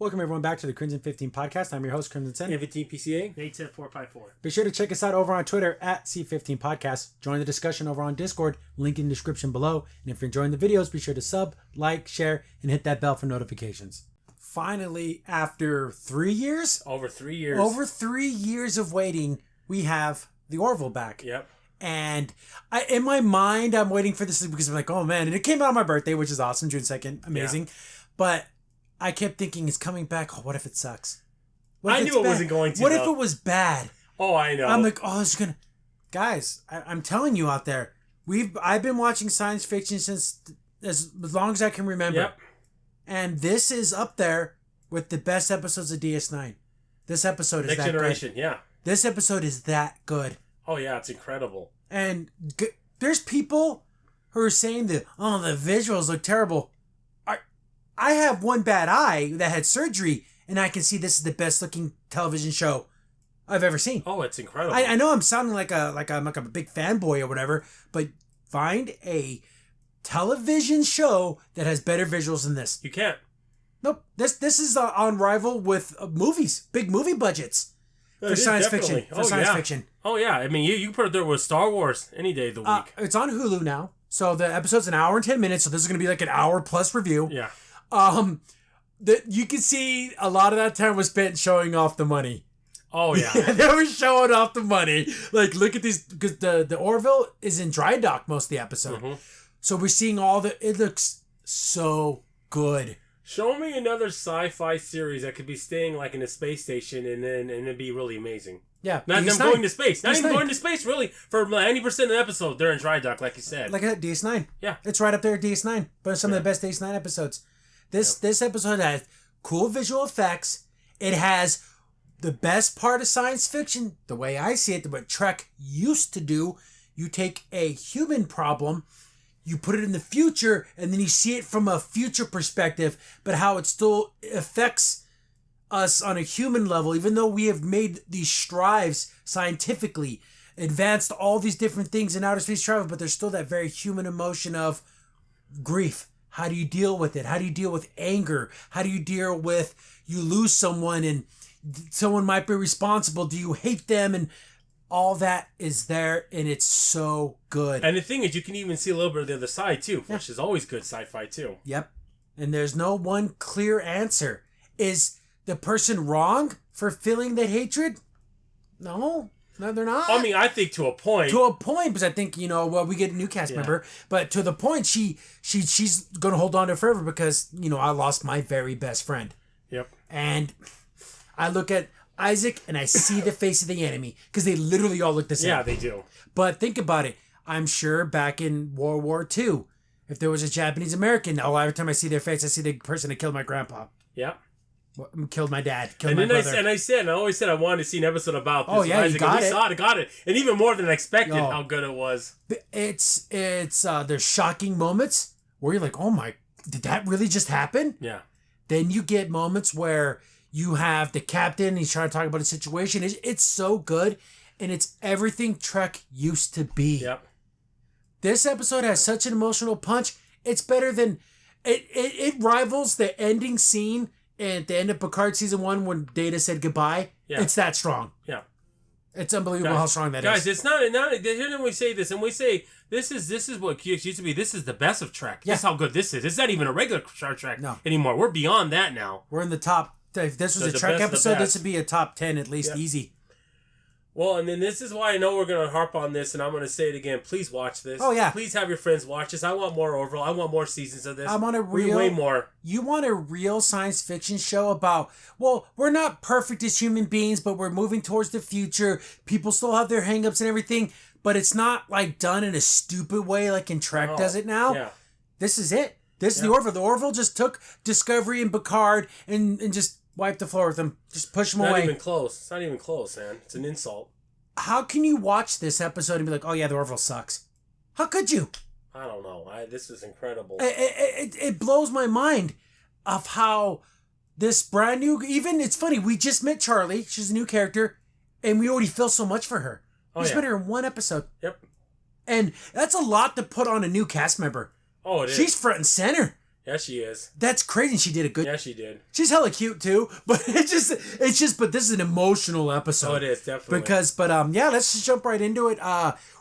Welcome everyone back to the Crimson 15 podcast. I'm your host, Crimson Sen. 15 PCA. 810-454. Be sure to check us out over on Twitter at C15 Podcast. Join the discussion over on Discord, link in the description below. And if you're enjoying the videos, be sure to sub, like, share, and hit that bell for notifications. Finally, after 3 years? Over 3 years. Over 3 years of waiting, we have the Orville back. Yep. And in my mind, I'm waiting for this because I'm like, oh man. And it came out on my birthday, which is awesome, June 2nd. Amazing. Yeah. But I kept thinking, it's coming back. Oh, what if it sucks? I knew it wasn't going to. What if it was bad? Oh, I know. I'm like, oh, it's gonna. Guys, I'm telling you out there, I've been watching science fiction since as long as I can remember. Yep. And this is up there with the best episodes of DS9. This episode is Next that Generation, good. yeah. This episode is that good. Oh yeah, it's incredible. And there's people who are saying that, oh, the visuals look terrible. I have one bad eye that had surgery, and I can see this is the best looking television show I've ever seen. Oh, it's incredible. I know I'm sounding like I'm a big fanboy or whatever, but find a television show that has better visuals than this. You can't. Nope. This is on rival with movies, big movie budgets for science fiction. Fiction. Oh yeah. I mean, you put it there with Star Wars any day of the week. It's on Hulu now, so the episode's an hour and 10 minutes. So this is going to be like an hour plus review. Yeah. You can see a lot of that time was spent showing off the money. Oh yeah. They were showing off the money. Like, look at these, because the Orville is in dry dock most of the episode. Mm-hmm. So we're seeing it looks so good. Show me another sci-fi series that could be staying like in a space station and it'd be really amazing. Yeah. Not them going to space. Not even going to space, really. For 90% of the episode, they're in dry dock, like you said. Like DS9. Yeah. It's right up there at DS9. But some of the best DS9 episodes. This episode has cool visual effects. It has the best part of science fiction, the way I see it, what Trek used to do. You take a human problem, you put it in the future, and then you see it from a future perspective, but how it still affects us on a human level, even though we have made these strives scientifically, advanced all these different things in outer space travel, but there's still that very human emotion of grief. How do you deal with it? How do you deal with anger? How do you deal with you lose someone and someone might be responsible? Do you hate them? And all that is there, and it's so good. And the thing is, you can even see a little bit of the other side, too, which is always good sci-fi, too. Yep. And there's no one clear answer. Is the person wrong for feeling that hatred? No, they're not. I mean, I think to a point. To a point, because I think, we get a new cast member, but to the point, she's going to hold on to it forever because, I lost my very best friend. Yep. And I look at Isaac and I see the face of the enemy because they literally all look the same. Yeah, they do. But think about it. I'm sure back in World War II, if there was a Japanese American, every time I see their face, I see the person that killed my grandpa. Yeah. Killed my dad. Killed my brother. I always said I wanted to see an episode about this. Oh yeah, Isaac, you got it. Got it. And even more than I expected how good it was. It's there's shocking moments where you're like, oh my, did that really just happen? Yeah. Then you get moments where you have the captain, he's trying to talk about a situation. It's so good, and it's everything Trek used to be. Yep. This episode has such an emotional punch. It's better than... It rivals the ending scene at the end of Picard Season 1 when Data said goodbye. Yeah. It's that strong. Yeah. It's unbelievable how strong that is. Guys, it's not... Here we say this, and we say, this is what QX used to be. This is the best of Trek. Yeah. This is how good this is. It's not even a regular Star Trek anymore. We're beyond that now. We're in the top... If this was a Trek episode, this would be a top 10 at least, easy. Well, and then this is why I know we're going to harp on this, and I'm going to say it again. Please watch this. Oh, yeah. Please have your friends watch this. I want more Orville. I want more seasons of this. I want way more. You want a real science fiction show about, we're not perfect as human beings, but we're moving towards the future. People still have their hangups and everything, but it's not like done in a stupid way like in Trek does it now. Yeah. This is it. This is the Orville. The Orville just took Discovery and Picard and just wiped the floor with them. Just push them away. Not even close. It's not even close, man. It's an insult. How can you watch this episode and be like, oh yeah, the Orville sucks? How could you? I don't know. This is incredible. It blows my mind of how this brand new... Even, it's funny, we just met Charlie. She's a new character. And we already feel so much for her. We just met her in one episode. Yep. And that's a lot to put on a new cast member. Oh, it is. She's front and center. Yeah, she is. That's crazy. She did a good. Yeah, she did. She's hella cute too, but it's just. But this is an emotional episode. Oh, it is definitely. Yeah, let's just jump right into it.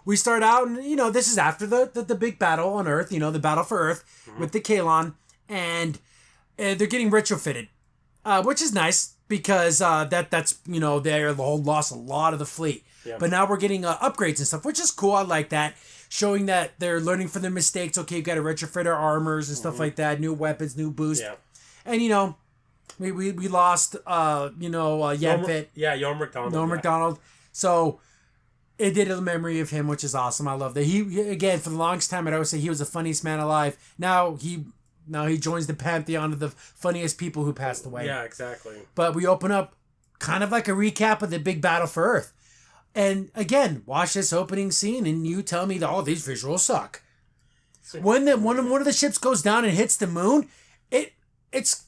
We start out, and this is after the big battle on Earth. The battle for Earth with the Kalon, and they're getting retrofitted, which is nice because that's they lost a lot of the fleet. Yeah. But now we're getting upgrades and stuff, which is cool. I like that. Showing that they're learning from their mistakes. Okay, you've got to retrofit our armors and stuff like that. New weapons, new boost. Yeah. And, we lost, Yanfit. Yorm McDonald. Norm McDonald. So, it did a memory of him, which is awesome. I love that. He, again, for the longest time, I'd always say he was the funniest man alive. Now he joins the pantheon of the funniest people who passed away. Yeah, exactly. But we open up kind of like a recap of the big battle for Earth. And again, watch this opening scene, and you tell me that all these visuals suck. When one of the ships goes down and hits the moon, it's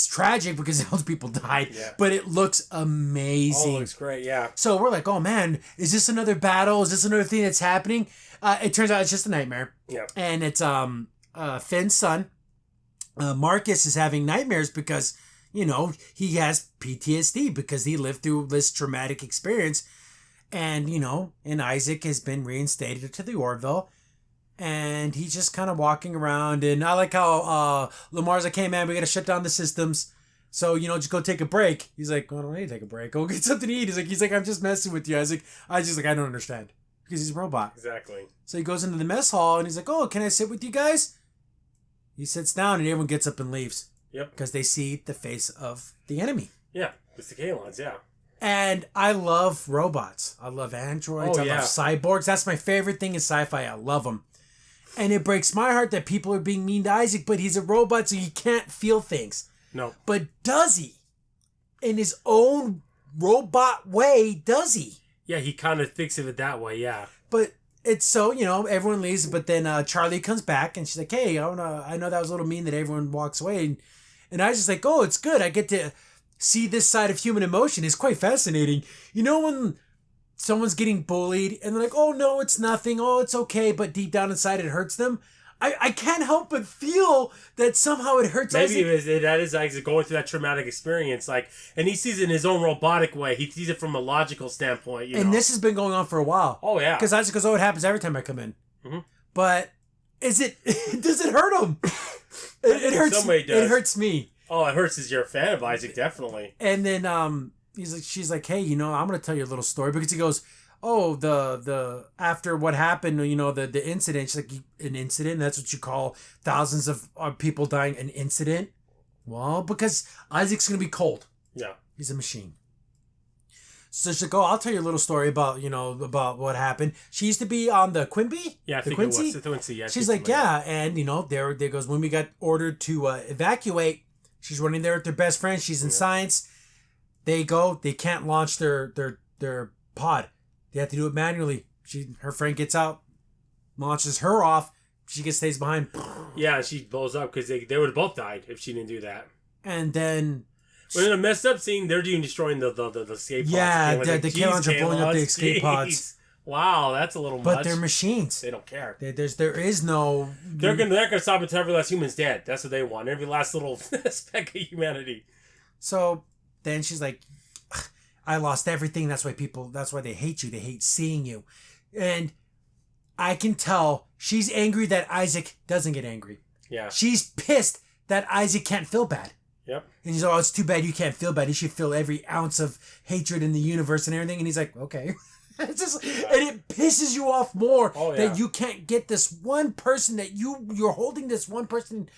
tragic because those people died, but it looks amazing. Oh, it looks great, yeah. So we're like, oh man, is this another battle? Is this another thing that's happening? It turns out it's just a nightmare. Yeah. And it's Finn's son, Marcus, is having nightmares because he has PTSD because he lived through this traumatic experience. And, and Isaac has been reinstated to the Orville. And he's just kind of walking around. And I like how Lamar's like, hey, man, we got to shut down the systems. So, just go take a break. He's like, well, I don't need to take a break. Go get something to eat. He's like, I'm just messing with you. I don't understand. Because he's a robot. Exactly. So he goes into the mess hall and he's like, oh, can I sit with you guys? He sits down and everyone gets up and leaves. Yep. Because they see the face of the enemy. Yeah. It's the Kalons, yeah. And I love robots. I love androids. I love cyborgs. That's my favorite thing in sci-fi. I love them. And it breaks my heart that people are being mean to Isaac, but he's a robot, so he can't feel things. No. But does he? In his own robot way, does he? Yeah, he kind of thinks of it that way, yeah. But it's so, everyone leaves, but then Charlie comes back, and she's like, hey, I know that was a little mean that everyone walks away. And I was just like, oh, it's good. I get to see this side of human emotion. Is quite fascinating. When someone's getting bullied and they're like, oh no, it's nothing, oh it's okay, but deep down inside it hurts them. I can't help but feel that somehow it hurts Maybe Isaac. that is Isaac going through that traumatic experience, and he sees it in his own robotic way. He sees it from a logical standpoint. And this has been going on for a while. Oh yeah. Because Isaac goes, oh, it happens every time I come in. Mm-hmm. But does it hurt him? It hurts. Some way it does. It hurts me. Oh, it hurts as you're a fan of Isaac, definitely. And then she's like, hey, I'm gonna tell you a little story, because he goes, oh, the after what happened, the incident. She's like, an incident? That's what you call thousands of people dying an incident? Well, because Isaac's gonna be cold. Yeah, he's a machine. So she's like, oh, I'll tell you a little story about what happened. She used to be on the Quimby. Yeah, I think Quincy? It was the Quincy. Yeah. She's like, yeah, and there goes when we got ordered to evacuate. She's running there with their best friend. She's in science. They can't launch their pod. They have to do it manually. Her friend gets out, launches her off. She stays behind. Yeah, she blows up because they would have both died if she didn't do that. And then, but in a messed up scene, they're destroying the escape pods. Yeah, the Kalons are blowing up the escape pods. Wow, that's a little much. But they're machines. They don't care. There is no. They're gonna stop until every last human's dead. That's what they want. Every last little speck of humanity. So then she's like, I lost everything. That's why they hate you. They hate seeing you. And I can tell she's angry that Isaac doesn't get angry. Yeah. She's pissed that Isaac can't feel bad. Yep. And he's like, oh, it's too bad you can't feel bad. You should feel every ounce of hatred in the universe and everything. And he's like, okay. It's just, and it pisses you off more that you can't get this one person, that you're holding this one person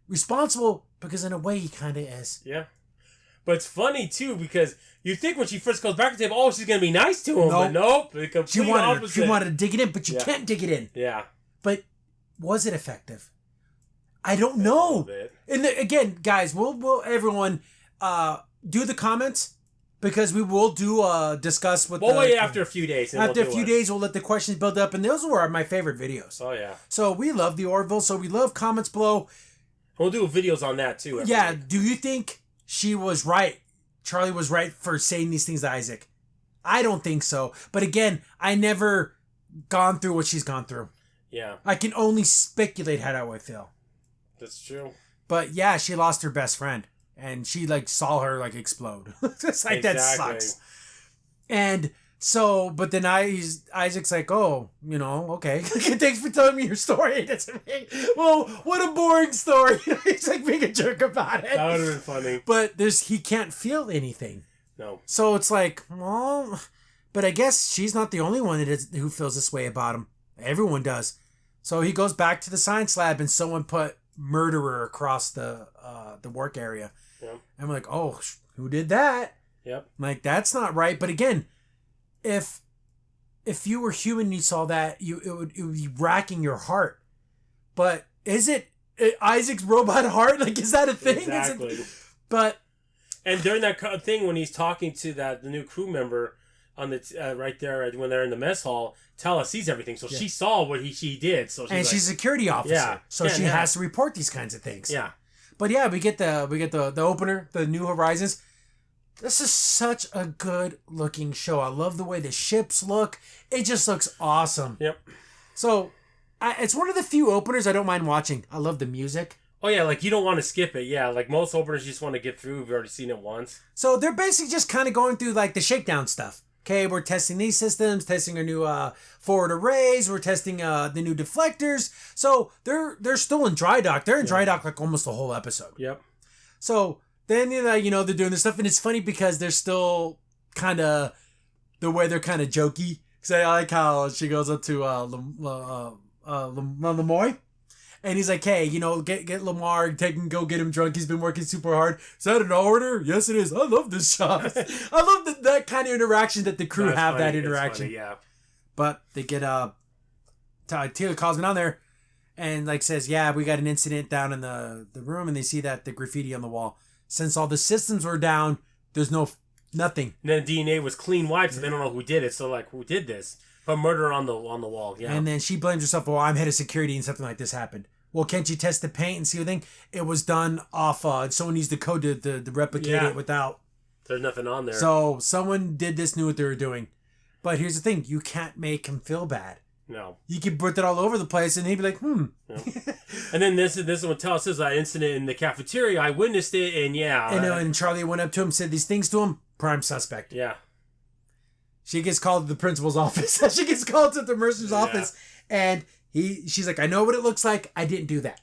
responsible, because in a way he kind of is. Yeah. But it's funny, too, because you think when she first goes back to him, oh, she's going to be nice to him. But nope. The complete opposite. She wanted to dig it in, but you can't dig it in. Yeah. But was it effective? I don't know. And again, guys, we'll everyone do the comments, because we will discuss with. We'll wait after a few days. After a few days, we'll let the questions build up, and those were my favorite videos. Oh yeah. So we love the Orville. So we love comments below. We'll do videos on that too. Yeah. Week. Do you think she was right? Charlie was right for saying these things to Isaac? I don't think so. But again, I never gone through what she's gone through. Yeah. I can only speculate how I feel. That's true. But yeah, she lost her best friend. And she like saw her like explode. It's like, that sucks. And so, but then Isaac's like, oh, okay. Thanks for telling me your story. Well, what a boring story. He's like being a jerk about it. That would have been funny. But he can't feel anything. No. So it's like, well, but I guess she's not the only one who feels this way about him. Everyone does. So he goes back to the science lab and someone put murderer across the work area. Yeah. I'm like, oh, who did that? Yep. I'm like, that's not right. But again, if you were human and you saw that, it would be racking your heart. But is it Isaac's robot heart? Like, is that a thing? Exactly. And during that thing when he's talking to the new crew member on the right there when they're in the mess hall, Tala sees everything, so she saw what she did. So she's a security officer, so she has to report these kinds of things. Yeah. But yeah, we get the opener, the New Horizons. This is such a good looking show. I love the way the ships look. It just looks awesome. Yep. So it's one of the few openers I don't mind watching. I love the music. Oh yeah, like you don't want to skip it. Yeah, like most openers you just want to get through. We've already seen it once. So they're basically just kind of going through like the shakedown stuff. Okay, we're testing these systems, testing our new forward arrays, we're testing the new deflectors. So they're still in dry dock. They're in dry dock like almost the whole episode. Yep. So then they're doing this stuff, and it's funny because they're still kind of the way they're kind of jokey. Because I like how she goes up to Lemoy. And he's like, hey, get Lamar, go get him drunk. He's been working super hard. Is that an order? Yes, it is. I love this job. I love that kind of interaction that the crew have. Funny. That interaction. Funny, yeah. But they get Taylor calls me down there and like says, yeah, we got an incident down in the room, and they see that the graffiti on the wall. Since all the systems were down, there's nothing. And then DNA was clean wiped, so they don't know who did it. So like, who did this? But murder on the wall, yeah. And then she blames herself. Well, I'm head of security and something like this happened. Well, can't you test the paint and see everything? It was done off. Someone needs the code to replicate it without. There's nothing on there. So someone did this, knew what they were doing. But here's the thing: you can't make him feel bad. No. You can put it all over the place, and he'd be like, No. And then this is what Tell says that incident in the cafeteria. I witnessed it, and yeah. And Charlie went up to him, said these things to him. Prime suspect. Yeah. She gets called to the principal's office. She gets called to the Mercer's office. And she's like, I know what it looks like. I didn't do that.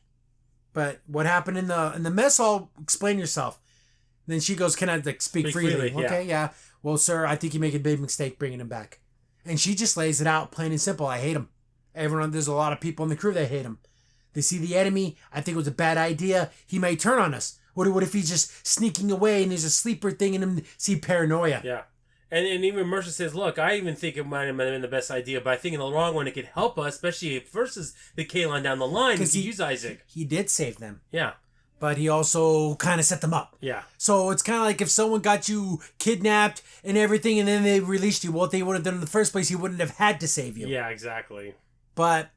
But what happened in the mess hall, explain yourself. And then she goes, can I speak freely? Okay, yeah. Well, sir, I think you make a big mistake bringing him back. And she just lays it out plain and simple. I hate him. There's a lot of people in the crew that hate him. They see the enemy. I think it was a bad idea. He may turn on us. What if he's just sneaking away and there's a sleeper thing in him? See paranoia. Yeah. And even Mercer says, look, I even think it might have been the best idea, but I think in the long run it could help us, especially versus the K-line down the line, because he use Isaac. He did save them. Yeah. But he also kind of set them up. Yeah. So it's kind of like if someone got you kidnapped and everything and then they released you, what they would have done in the first place, he wouldn't have had to save you. Yeah, exactly. But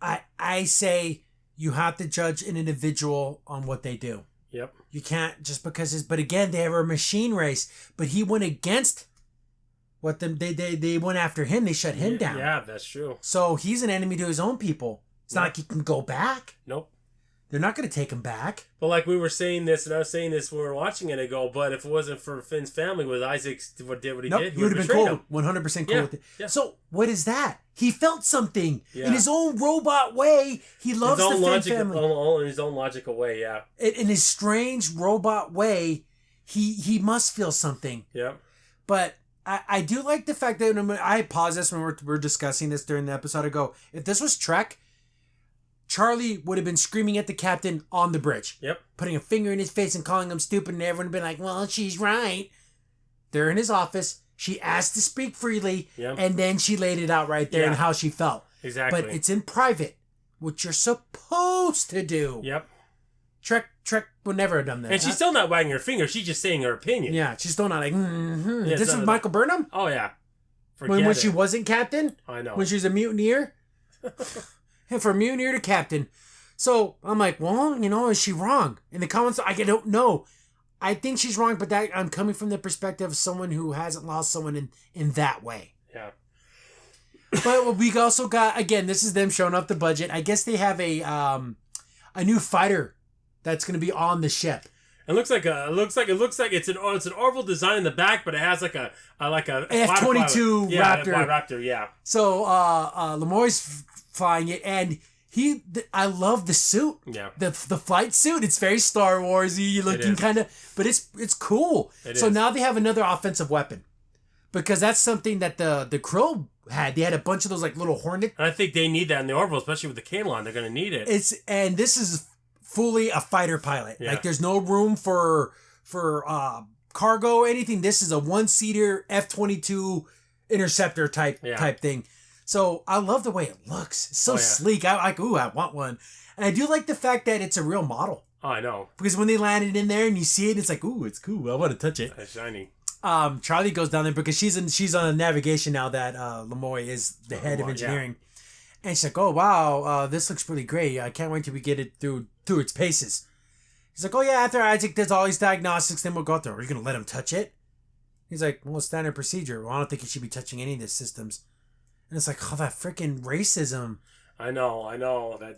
I say you have to judge an individual on what they do. Yep. You can't just because but again, they were a machine race, but he went against what they went after him. They shut him down. Yeah, that's true. So he's an enemy to his own people. It's not like he can go back. Nope. They're not going to take him back. But like we were saying this, and I was saying this when we were watching it ago, but if it wasn't for Finn's family, with Isaac did what he did, he would have been cool. 100% cool with it. Yeah. So what is that? He felt something. Yeah. In his own robot way. He loves the Finn family. In his own logical way, yeah. In his strange robot way, he must feel something. Yeah. But I do like the fact that I paused this when we're discussing this during the episode. I go, if this was Trek, Charlie would have been screaming at the captain on the bridge. Yep. Putting a finger in his face and calling him stupid, and everyone would have been like, well, she's right. They're in his office. She asked to speak freely, and then she laid it out right there and how she felt. Exactly. But it's in private, which you're supposed to do. Yep. Trek would never have done that. And she's still not wagging her finger. She's just saying her opinion. Yeah, she's still not like, Yeah, this was Michael Burnham? Oh, yeah. When she wasn't captain? I know. When she was a mutineer? And from mutineer to captain. So I'm like, well, is she wrong? In the comments, I don't know. I think she's wrong, but I'm coming from the perspective of someone who hasn't lost someone in that way. Yeah. But we also got, again, this is them showing off the budget. I guess they have a a new fighter that's going to be on the ship. It looks like it's an Orville design in the back, but it has like a F-22 Raptor. Raptor, yeah. So Lemoy's flying it, and I love the suit. Yeah. The flight suit. It's very Star Warsy looking kind of, but it's cool. So now they have another offensive weapon, because that's something that the Krill had. They had a bunch of those like little Hornet. And I think they need that in the Orville, especially with the Kalon. They're going to need it. And this is fully a fighter pilot. Yeah. Like there's no room for cargo or anything. This is a one-seater F-22 interceptor type thing. So I love the way it looks. It's so sleek. I want one. And I do like the fact that it's a real model. Oh, I know. Because when they landed in there and you see it, it's like, ooh, it's cool. I want to touch it. It's shiny. Charlie goes down there because she's on navigation now that Lemoy is the head of engineering. Yeah. And she's like, oh, wow, this looks really great. I can't wait till we get it through its paces. He's like, oh, yeah, after Isaac does all these diagnostics, then we'll go through. Are you going to let him touch it? He's like, well, standard procedure. Well, I don't think he should be touching any of the systems. And it's like, oh, that freaking racism. I know.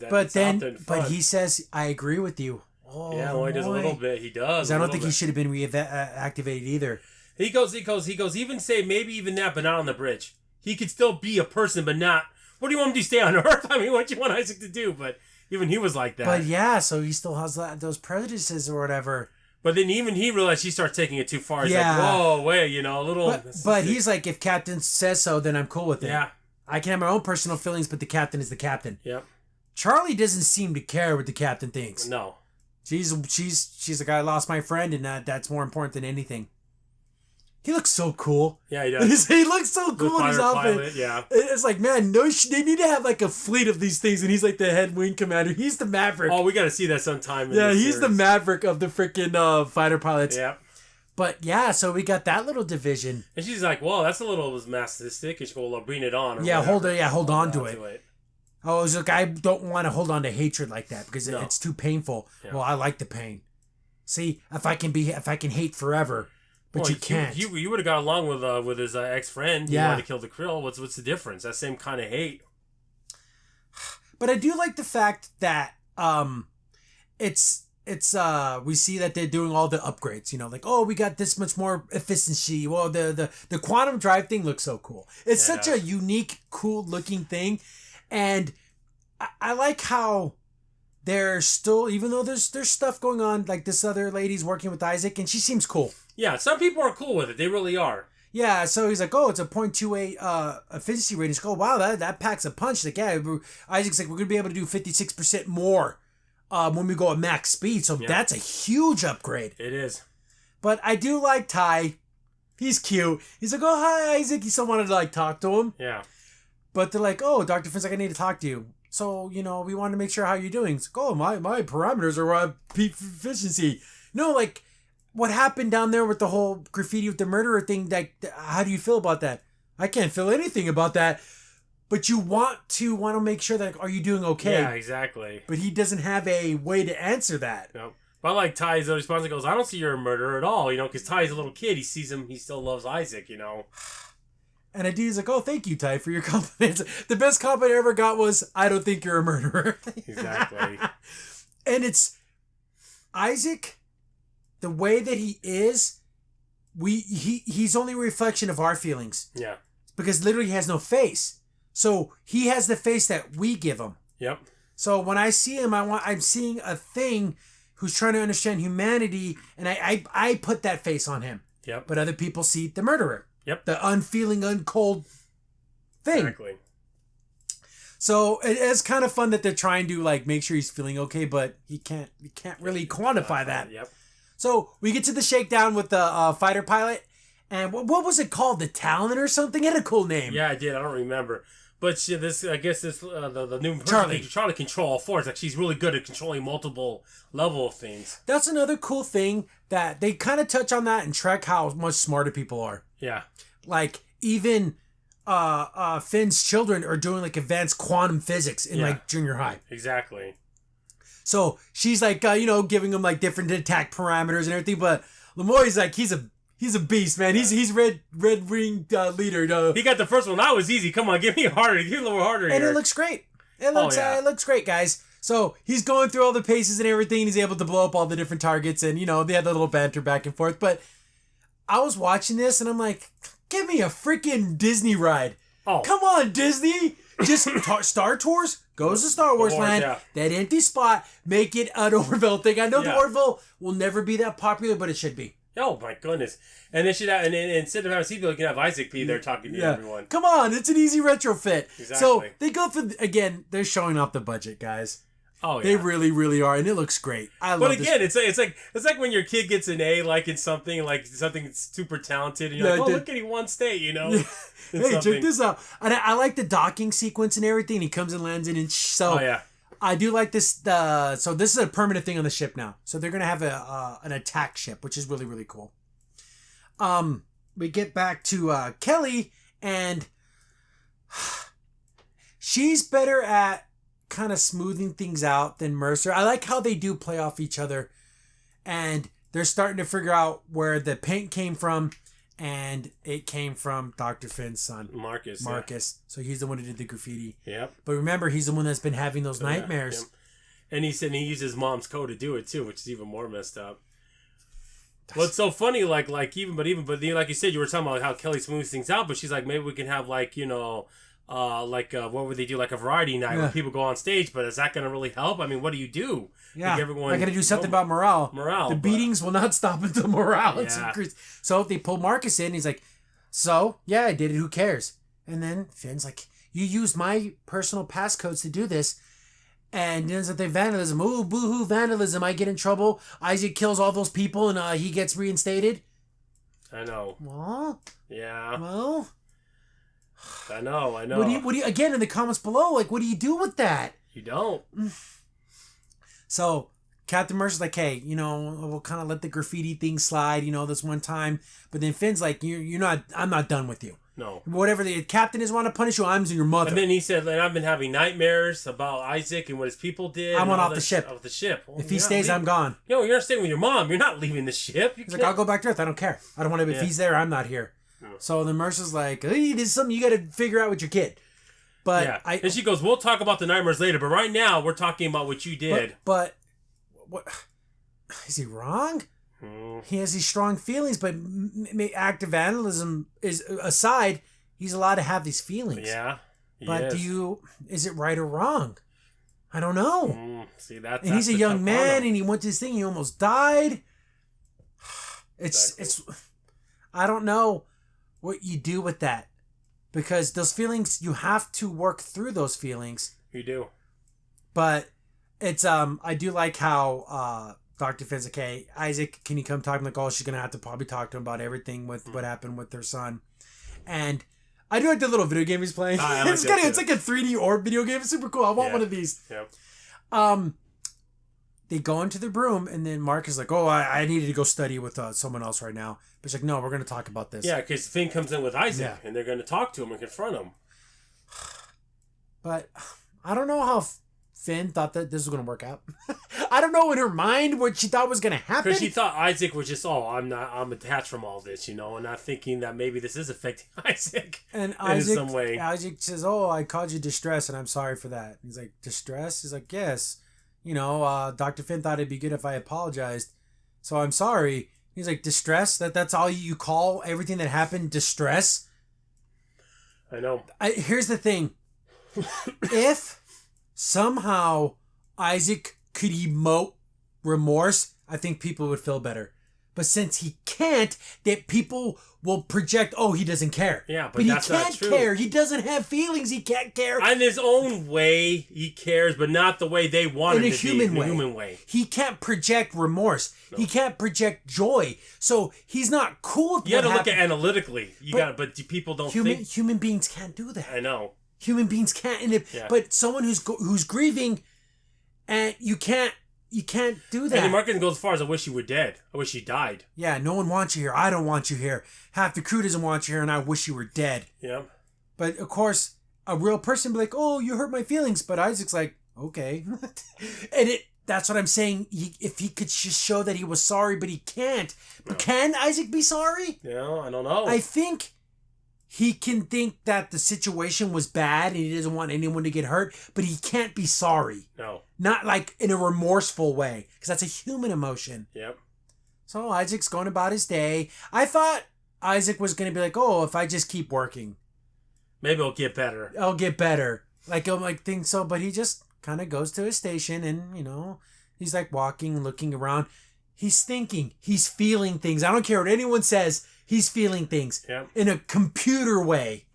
But he says, I agree with you. Oh, yeah, well, he does a little bit. He does. I don't think he should have been reactivated either. He goes, even say maybe even that, but not on the bridge. He could still be a person, but not. What do you want him to stay on Earth? I mean, what do you want Isaac to do? But even he was like that. But yeah, so he still has those prejudices or whatever. But then even he realized he started taking it too far. He's like, whoa, wait, a little. But he's like, if Captain says so, then I'm cool with it. Yeah. I can have my own personal feelings, but the Captain is the Captain. Yep. Charlie doesn't seem to care what the Captain thinks. No. She's like, I lost my friend, and that's more important than anything. He looks so cool. Yeah, he does. He looks so cool in his outfit. Pilot, yeah. It's like, man, they need to have like a fleet of these things, and he's like the head wing commander. He's the Maverick. Oh, we got to see that sometime. He's the Maverick of the freaking fighter pilots. Yeah. But yeah, so we got that little division. And she's like, well, that's a little masochistic. And she goes, well, bring it on. Hold on to it. Oh, it's like, I don't want to hold on to hatred like that because it's too painful. Yeah. Well, I like the pain. See, if I can hate forever. But you can't. You would have got along with his ex-friend. You wanted to kill the Krill. What's the difference? That same kind of hate. But I do like the fact that it's we see that they're doing all the upgrades. Like, oh, we got this much more efficiency. Well, the quantum drive thing looks so cool. It's such a unique, cool looking thing, and I like how they're still, even though there's stuff going on, like this other lady's working with Isaac, and she seems cool. Yeah, some people are cool with it. They really are. Yeah, so he's like, oh, it's a 0.28 efficiency rating. He's like, oh, wow, that packs a punch. Like, yeah, Isaac's like, we're going to be able to do 56% more when we go at max speed. So that's a huge upgrade. It is. But I do like Ty. He's cute. He's like, oh, hi, Isaac. He still wanted to, talk to him. Yeah. But they're like, oh, Dr. Finn's like, I need to talk to you. So, we want to make sure how you're doing. It's like, oh, my parameters are peak efficiency. No, what happened down there with the whole graffiti with the murderer thing, how do you feel about that? I can't feel anything about that. But you want to make sure that, are you doing okay? Yeah, exactly. But he doesn't have a way to answer that. No. But I like Ty's response. He goes, I don't see you're a murderer at all, because Ty's a little kid. He sees him, he still loves Isaac, And Adi's like, oh, thank you, Ty, for your compliments. The best compliment I ever got was, I don't think you're a murderer. Exactly. And it's Isaac, the way that he is, he's only a reflection of our feelings. Yeah. Because literally he has no face. So he has the face that we give him. Yep. So when I see him, I'm seeing a thing who's trying to understand humanity, and I put that face on him. Yep. But other people see the murderer. Yep. The unfeeling, uncold thing. Exactly. So it's kind of fun that they're trying to make sure he's feeling okay, but you can't really quantify that. Yep. So we get to the shakedown with the fighter pilot, and what was it called? The Talon or something? It had a cool name. Yeah, I did. I don't remember. But the new Charlie control all four. It's like she's really good at controlling multiple level of things. That's another cool thing that they kind of touch on that in Trek, how much smarter people are. Yeah. Even Finn's children are doing advanced quantum physics in junior high. Exactly. So she's giving them different attack parameters and everything, but Lemoy's he's a beast, man. He's red ring leader. He got the first one. That was easy. Come on, give me harder. Give me a little harder. And it looks great. It looks great, guys. So he's going through all the paces and everything. And he's able to blow up all the different targets. And, they had the little banter back and forth. But I was watching this and I'm like, give me a freaking Disney ride. Oh. Come on, Disney. Just Star Tours goes to Star Wars Land. Yeah. That empty spot, make it an Orville thing. I know the Orville will never be that popular, but it should be. Oh my goodness! And they should have, and instead of having Steve, you can have Isaac be there talking to everyone. Come on, it's an easy retrofit. Exactly. So they go through again. They're showing off the budget, guys. Oh yeah, they really, really are, and it looks great. I love it. But again, it's like when your kid gets an A, like in something super talented, and you're like, look at he won state, Hey, check this out. And I like the docking sequence and everything. He comes and lands in, and so I do like this. So this is a permanent thing on the ship now. So they're gonna have an attack ship, which is really, really cool. We get back to Kelly, and she's better at kind of smoothing things out than Mercer. I like how they do play off each other, and they're starting to figure out where the paint came from, and it came from Dr. Finn's son, Marcus. Yeah. So he's the one who did the graffiti. Yep. But remember, he's the one that's been having those nightmares. Yep. And he said he used his mom's code to do it too, which is even more messed up. Well, it's so funny, but like you said, you were talking about how Kelly smooths things out, but she's like, maybe we can have what would they do, like a variety night where people go on stage, but is that going to really help? I mean, what do you do? Yeah, I got to do something about morale. The beatings will not stop until morale is increased. So if they pull Marcus in, he's like, so, yeah, I did it, who cares? And then Finn's like, you used my personal passcodes to do this. And then it's like, vandalism. Ooh, boo-hoo, vandalism. I get in trouble. Isaac kills all those people and he gets reinstated. I know. Well? Yeah. Well? I know. What do you again, in the comments below, what do you do with that? You don't. So, Captain Mercer's like, hey, we'll kind of let the graffiti thing slide, this one time. But then Finn's like, I'm not done with you. No. Whatever the captain is want to punish you, I'm your mother. And then he said, I've been having nightmares about Isaac and what his people did. I want off the ship. Off the ship. Well, if he stays, I'm gone. You're not staying with your mom. You're not leaving the ship. He's like, I'll go back to Earth. I don't care. I don't want to. If he's there, I'm not here. So then Mercer's like, hey, this is something you got to figure out with your kid. But and she goes, we'll talk about the nightmares later, but right now we're talking about what you did. But what is he wrong? He has these strong feelings, but active vandalism is aside, he's allowed to have these feelings. Yeah. But is it right or wrong? I don't know. See, that's and he's a young man, and he went to this thing, he almost died. It's I don't know what you do with that, because those feelings, you have to work through those feelings. You do. But it's I do like how Dr. Finn's like, hey, Isaac, can you come talk? I'm like, oh, she's gonna have to probably talk to him about everything with what happened with their son. And I do like the little video game he's playing. It's like a 3D orb video game. It's super cool. I want one of these. Yeah. They go into the room, and then Mark is like, oh, I needed to go study with someone else right now. But she's like, no, we're going to talk about this. Yeah, because Finn comes in with Isaac, and they're going to talk to him and confront him. But I don't know how Finn thought that this was going to work out. I don't know in her mind what she thought was going to happen. Because she thought Isaac was just, I'm detached from all this, and not thinking that maybe this is affecting Isaac in some way. Isaac says, oh, I called you distress, and I'm sorry for that. He's like, distress? He's like, yes. Dr. Finn thought it'd be good if I apologized, so I'm sorry. He's like, distress? That's all you call everything that happened distress? I know. Here's the thing. If somehow Isaac could emote remorse, I think people would feel better. But since he can't, that people will project, oh, he doesn't care. Yeah, but that's he can't not true. care. He doesn't have feelings. He can't care. In his own way, he cares, but not the way they want him to be. In a human way. He can't project remorse. No. He can't project joy. So he's not cool with you got to look at analytically. But people don't think. Human beings can't do that. I know. Human beings can't. But someone who's grieving, and you can't do that. And Marcus goes as far as, I wish you were dead. I wish you died. Yeah, no one wants you here. I don't want you here. Half the crew doesn't want you here, and I wish you were dead. Yeah. But, of course, a real person would be like, oh, you hurt my feelings. But Isaac's like, okay. And that's what I'm saying. If he could just show that he was sorry, but he can't. But can Isaac be sorry? Yeah, I don't know. I think he can think that the situation was bad and he doesn't want anyone to get hurt, but he can't be sorry. No. Not like in a remorseful way, because that's a human emotion. Yep. So Isaac's going about his day. I thought Isaac was going to be like, oh, if I just keep working, maybe it'll get better. I'll get better. Like, I'm like, think so. But he just kind of goes to his station and, he's like walking, looking around. He's thinking. He's feeling things. I don't care what anyone says. He's feeling things in a computer way.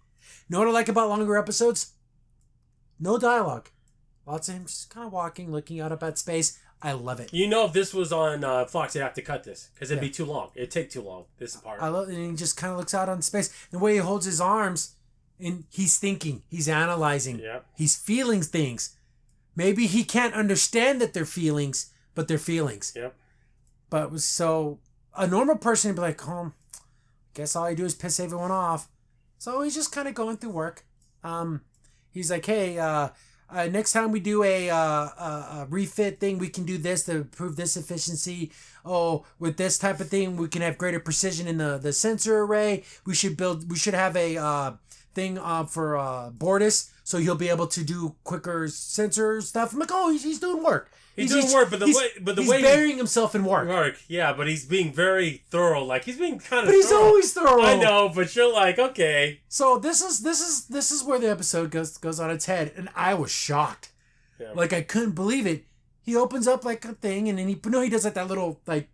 You know what I like about longer episodes? No dialogue. Lots of him just kind of walking, looking out up at space. I love it. If this was on Fox, they'd have to cut this because it'd be too long. It'd take too long, this part. I love it. And he just kind of looks out on space. The way he holds his arms, and he's thinking. He's analyzing. Yep. He's feeling things. Maybe he can't understand that they're feelings, but they're feelings. Yep. But so a normal person would be like, guess all I do is piss everyone off. So he's just kind of going through work. He's like, hey, next time we do a refit thing, we can do this to improve this efficiency. Oh, with this type of thing, we can have greater precision in the sensor array. We should have a thing for Bortus, so he'll be able to do quicker sensor stuff. I'm like, oh, he's doing work. He's doing work, but he's burying himself in work. Yeah, but he's being very thorough. Like he's being kind of. But he's always thorough. I know, but you're like, okay. So this is where the episode goes on its head, and I was shocked. Yeah. Like I couldn't believe it. He opens up like a thing, and then he does like that little like.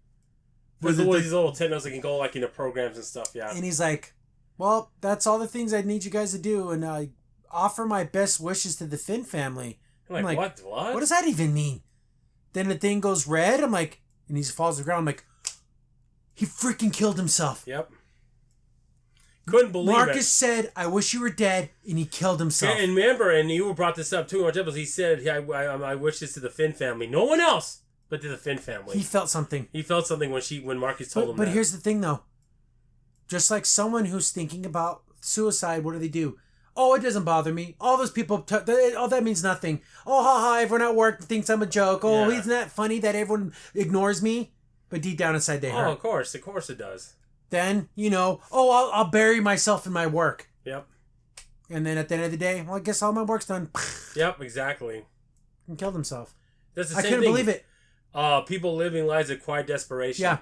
With these little antennas that can go like into programs and stuff. Yeah. And he's like, well, that's all the things I need you guys to do, and I offer my best wishes to the Finn family. I'm like, what? What does that even mean? Then the thing goes red. I'm like, and he falls to the ground. I'm like, he freaking killed himself. Yep. Couldn't believe Marcus said, I wish you were dead, and he killed himself. And remember, and you brought this up too, he said, I wish this to the Finn family. No one else but to the Finn family. He felt something. He felt something when Marcus told him that. But here's the thing, though. Just like someone who's thinking about suicide, what do? Oh, it doesn't bother me. All those people, that means nothing. Oh, ha, everyone at work thinks I'm a joke. Oh, Isn't that funny that everyone ignores me? But deep down inside, they hurt. Oh, of course it does. Then, I'll bury myself in my work. Yep. And then at the end of the day, well, I guess all my work's done. Yep, exactly. And killed himself. That's the same I couldn't believe it. People living lives of quiet desperation. Yeah.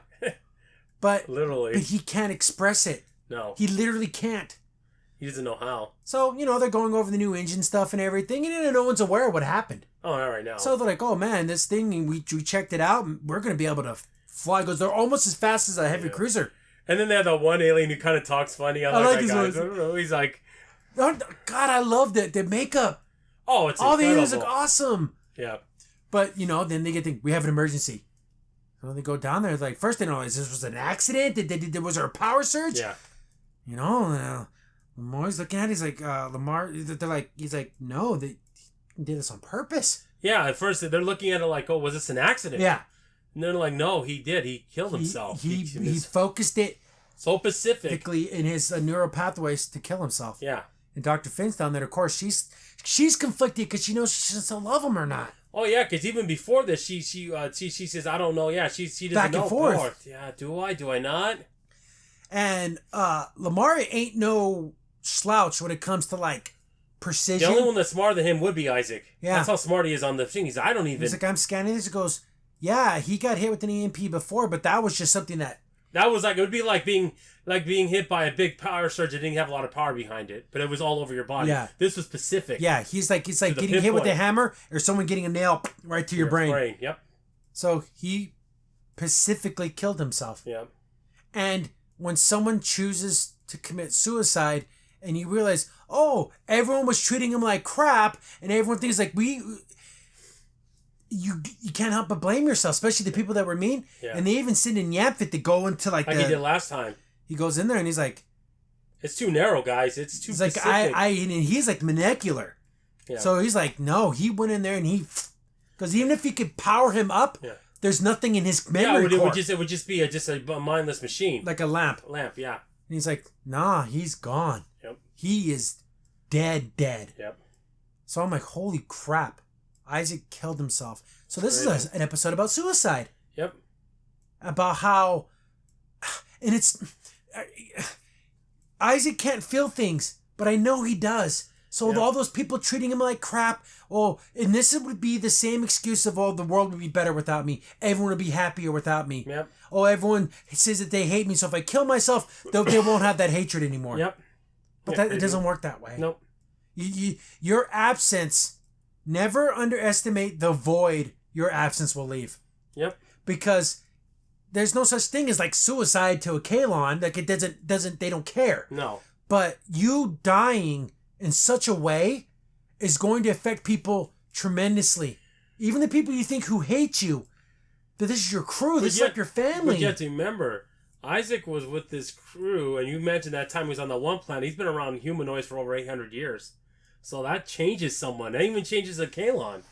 But literally. But he can't express it. No. He literally can't. He doesn't know how. So, they're going over the new engine stuff and everything, and no one's aware of what happened. Oh, all right, now. So they're like, oh, man, this thing, we checked it out, and we're going to be able to fly. Goes, they're almost as fast as a heavy cruiser. And then they have that one alien who kind of talks funny. I like his voice. I don't know. He's like... Oh, God, I love the makeup. Oh, it's all incredible. The aliens look awesome. Yeah. But, then they we have an emergency. So they go down there, like, first they know, is this was an accident? Was there a power surge? Yeah. Lamar's looking at it, he's like, he's like, no, they did this on purpose. Yeah, at first they're looking at it like, oh, was this an accident? Yeah. And they're like, no, he did. He killed himself. He focused it so specifically in his neural pathways to kill himself. Yeah. And Dr. Finn's down there, of course, she's conflicted because she knows she doesn't love him or not. Oh yeah, because even before this, she says, I don't know. Yeah, she doesn't back and know. Forth. Yeah, do I not? And Lamar ain't no slouch when it comes to like precision. The only one that's smarter than him would be Isaac. Yeah, that's how smart he is on the thing. He's He's like, I'm scanning this. He goes, yeah, he got hit with an EMP before, but that was just something that was like, it would be like being hit by a big power surge that didn't have a lot of power behind it, but it was all over your body. Yeah, this was specific. Yeah, he's like getting hit with a hammer or someone getting a nail right to your brain. Yep. So he specifically killed himself. Yep. And when someone chooses to commit suicide and you realize, oh, everyone was treating him like crap, and everyone thinks like you can't help but blame yourself, especially the people that were mean. Yeah. And they even send in Yamfit to go into like he did last time. He goes in there and he's like, it's too narrow, guys. It's too specific. Like and he's like maniacular. Yeah. So he's like, no, he went in there and because even if he could power him up, there's nothing in his memory core. It would just be a mindless machine. Like a lamp. Yeah. And he's like, nah, he's gone. Yep. He is dead. Yep. So I'm like, holy crap. Isaac killed himself. So this is an episode about suicide. Yep. About how... And it's... Isaac can't feel things, but I know he does. So all those people treating him like crap. Oh, and this would be the same excuse of, oh, the world would be better without me. Everyone would be happier without me. Yep. Oh, everyone says that they hate me, so if I kill myself, they won't have that hatred anymore. Yep. But it doesn't work that way. Nope. Your absence, never underestimate the void your absence will leave. Yep. Because there's no such thing as like suicide to a Kalon. Like it doesn't they don't care. No. But you dying in such a way is going to affect people tremendously. Even the people you think who hate you, that this is your crew, this is like your family. But you have to remember, Isaac was with this crew, and you mentioned that time he was on the one planet. He's been around humanoids for over 800 years. So that changes someone. That even changes a Kalon.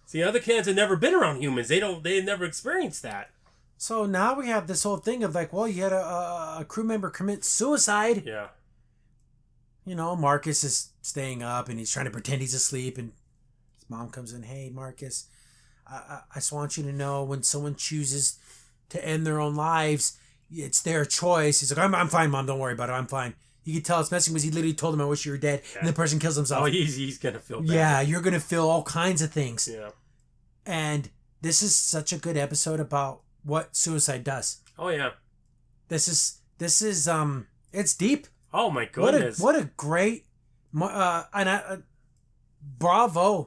See, other Kalons have never been around humans. They never experienced that. So now we have this whole thing of like, well, you had a crew member commit suicide. Yeah. You know, Marcus is staying up and he's trying to pretend he's asleep, and his mom comes in, hey, Marcus, I just want you to know when someone chooses to end their own lives, it's their choice. He's like, I'm fine, Mom, don't worry about it, I'm fine. You could tell it's messing because he literally told him, I wish you were dead, and the person kills himself. Oh, he's going to feel bad. Yeah, you're going to feel all kinds of things. Yeah. And this is such a good episode about what suicide does. Oh, yeah. This is it's deep. Oh my goodness! What a great, bravo,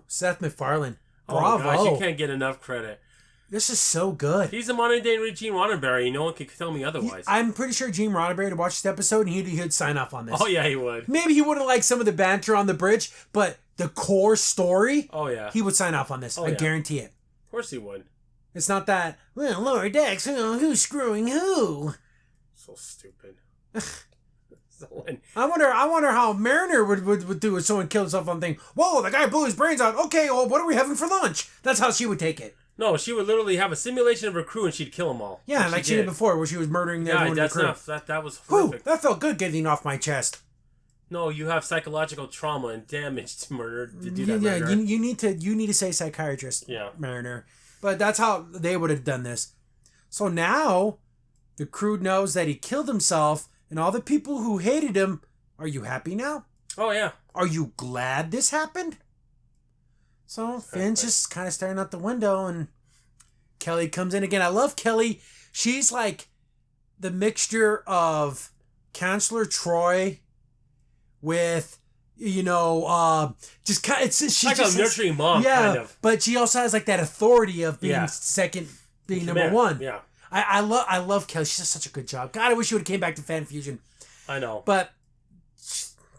Seth MacFarlane. Bravo! Oh gosh, you can't get enough credit. This is so good. He's a modern day Gene Roddenberry. No one can tell me otherwise. I'm pretty sure Gene Roddenberry would watch this episode and he'd sign off on this. Oh yeah, he would. Maybe he wouldn't like some of the banter on the bridge, but the core story. Oh yeah. He would sign off on this. I guarantee it. Of course he would. It's not that. Well, Lower Decks. Who's screwing who? So stupid. I wonder how Mariner would do if someone killed himself on the thing. Whoa, the guy blew his brains out. Okay, well, what are we having for lunch? That's how she would take it. No, she would literally have a simulation of her crew and she'd kill them all. Yeah, like she did before, where she was murdering everyone in the crew. That was horrific. Whew, that felt good getting off my chest. No, you have psychological trauma and damage to murder to do that. Yeah, you need to say psychiatrist. Yeah, Mariner. But that's how they would have done this. So now the crew knows that he killed himself. And all the people who hated him, are you happy now? Oh, yeah. Are you glad this happened? So Finn's just kind of staring out the window, and Kelly comes in again. I love Kelly. She's like the mixture of Counselor Troy with, just kind of... She's like just a nurturing mom, kind of. But she also has like that authority of being being number one. Yeah. I love Kelly. She does such a good job. God, I wish she would have came back to Fan Fusion. I know. But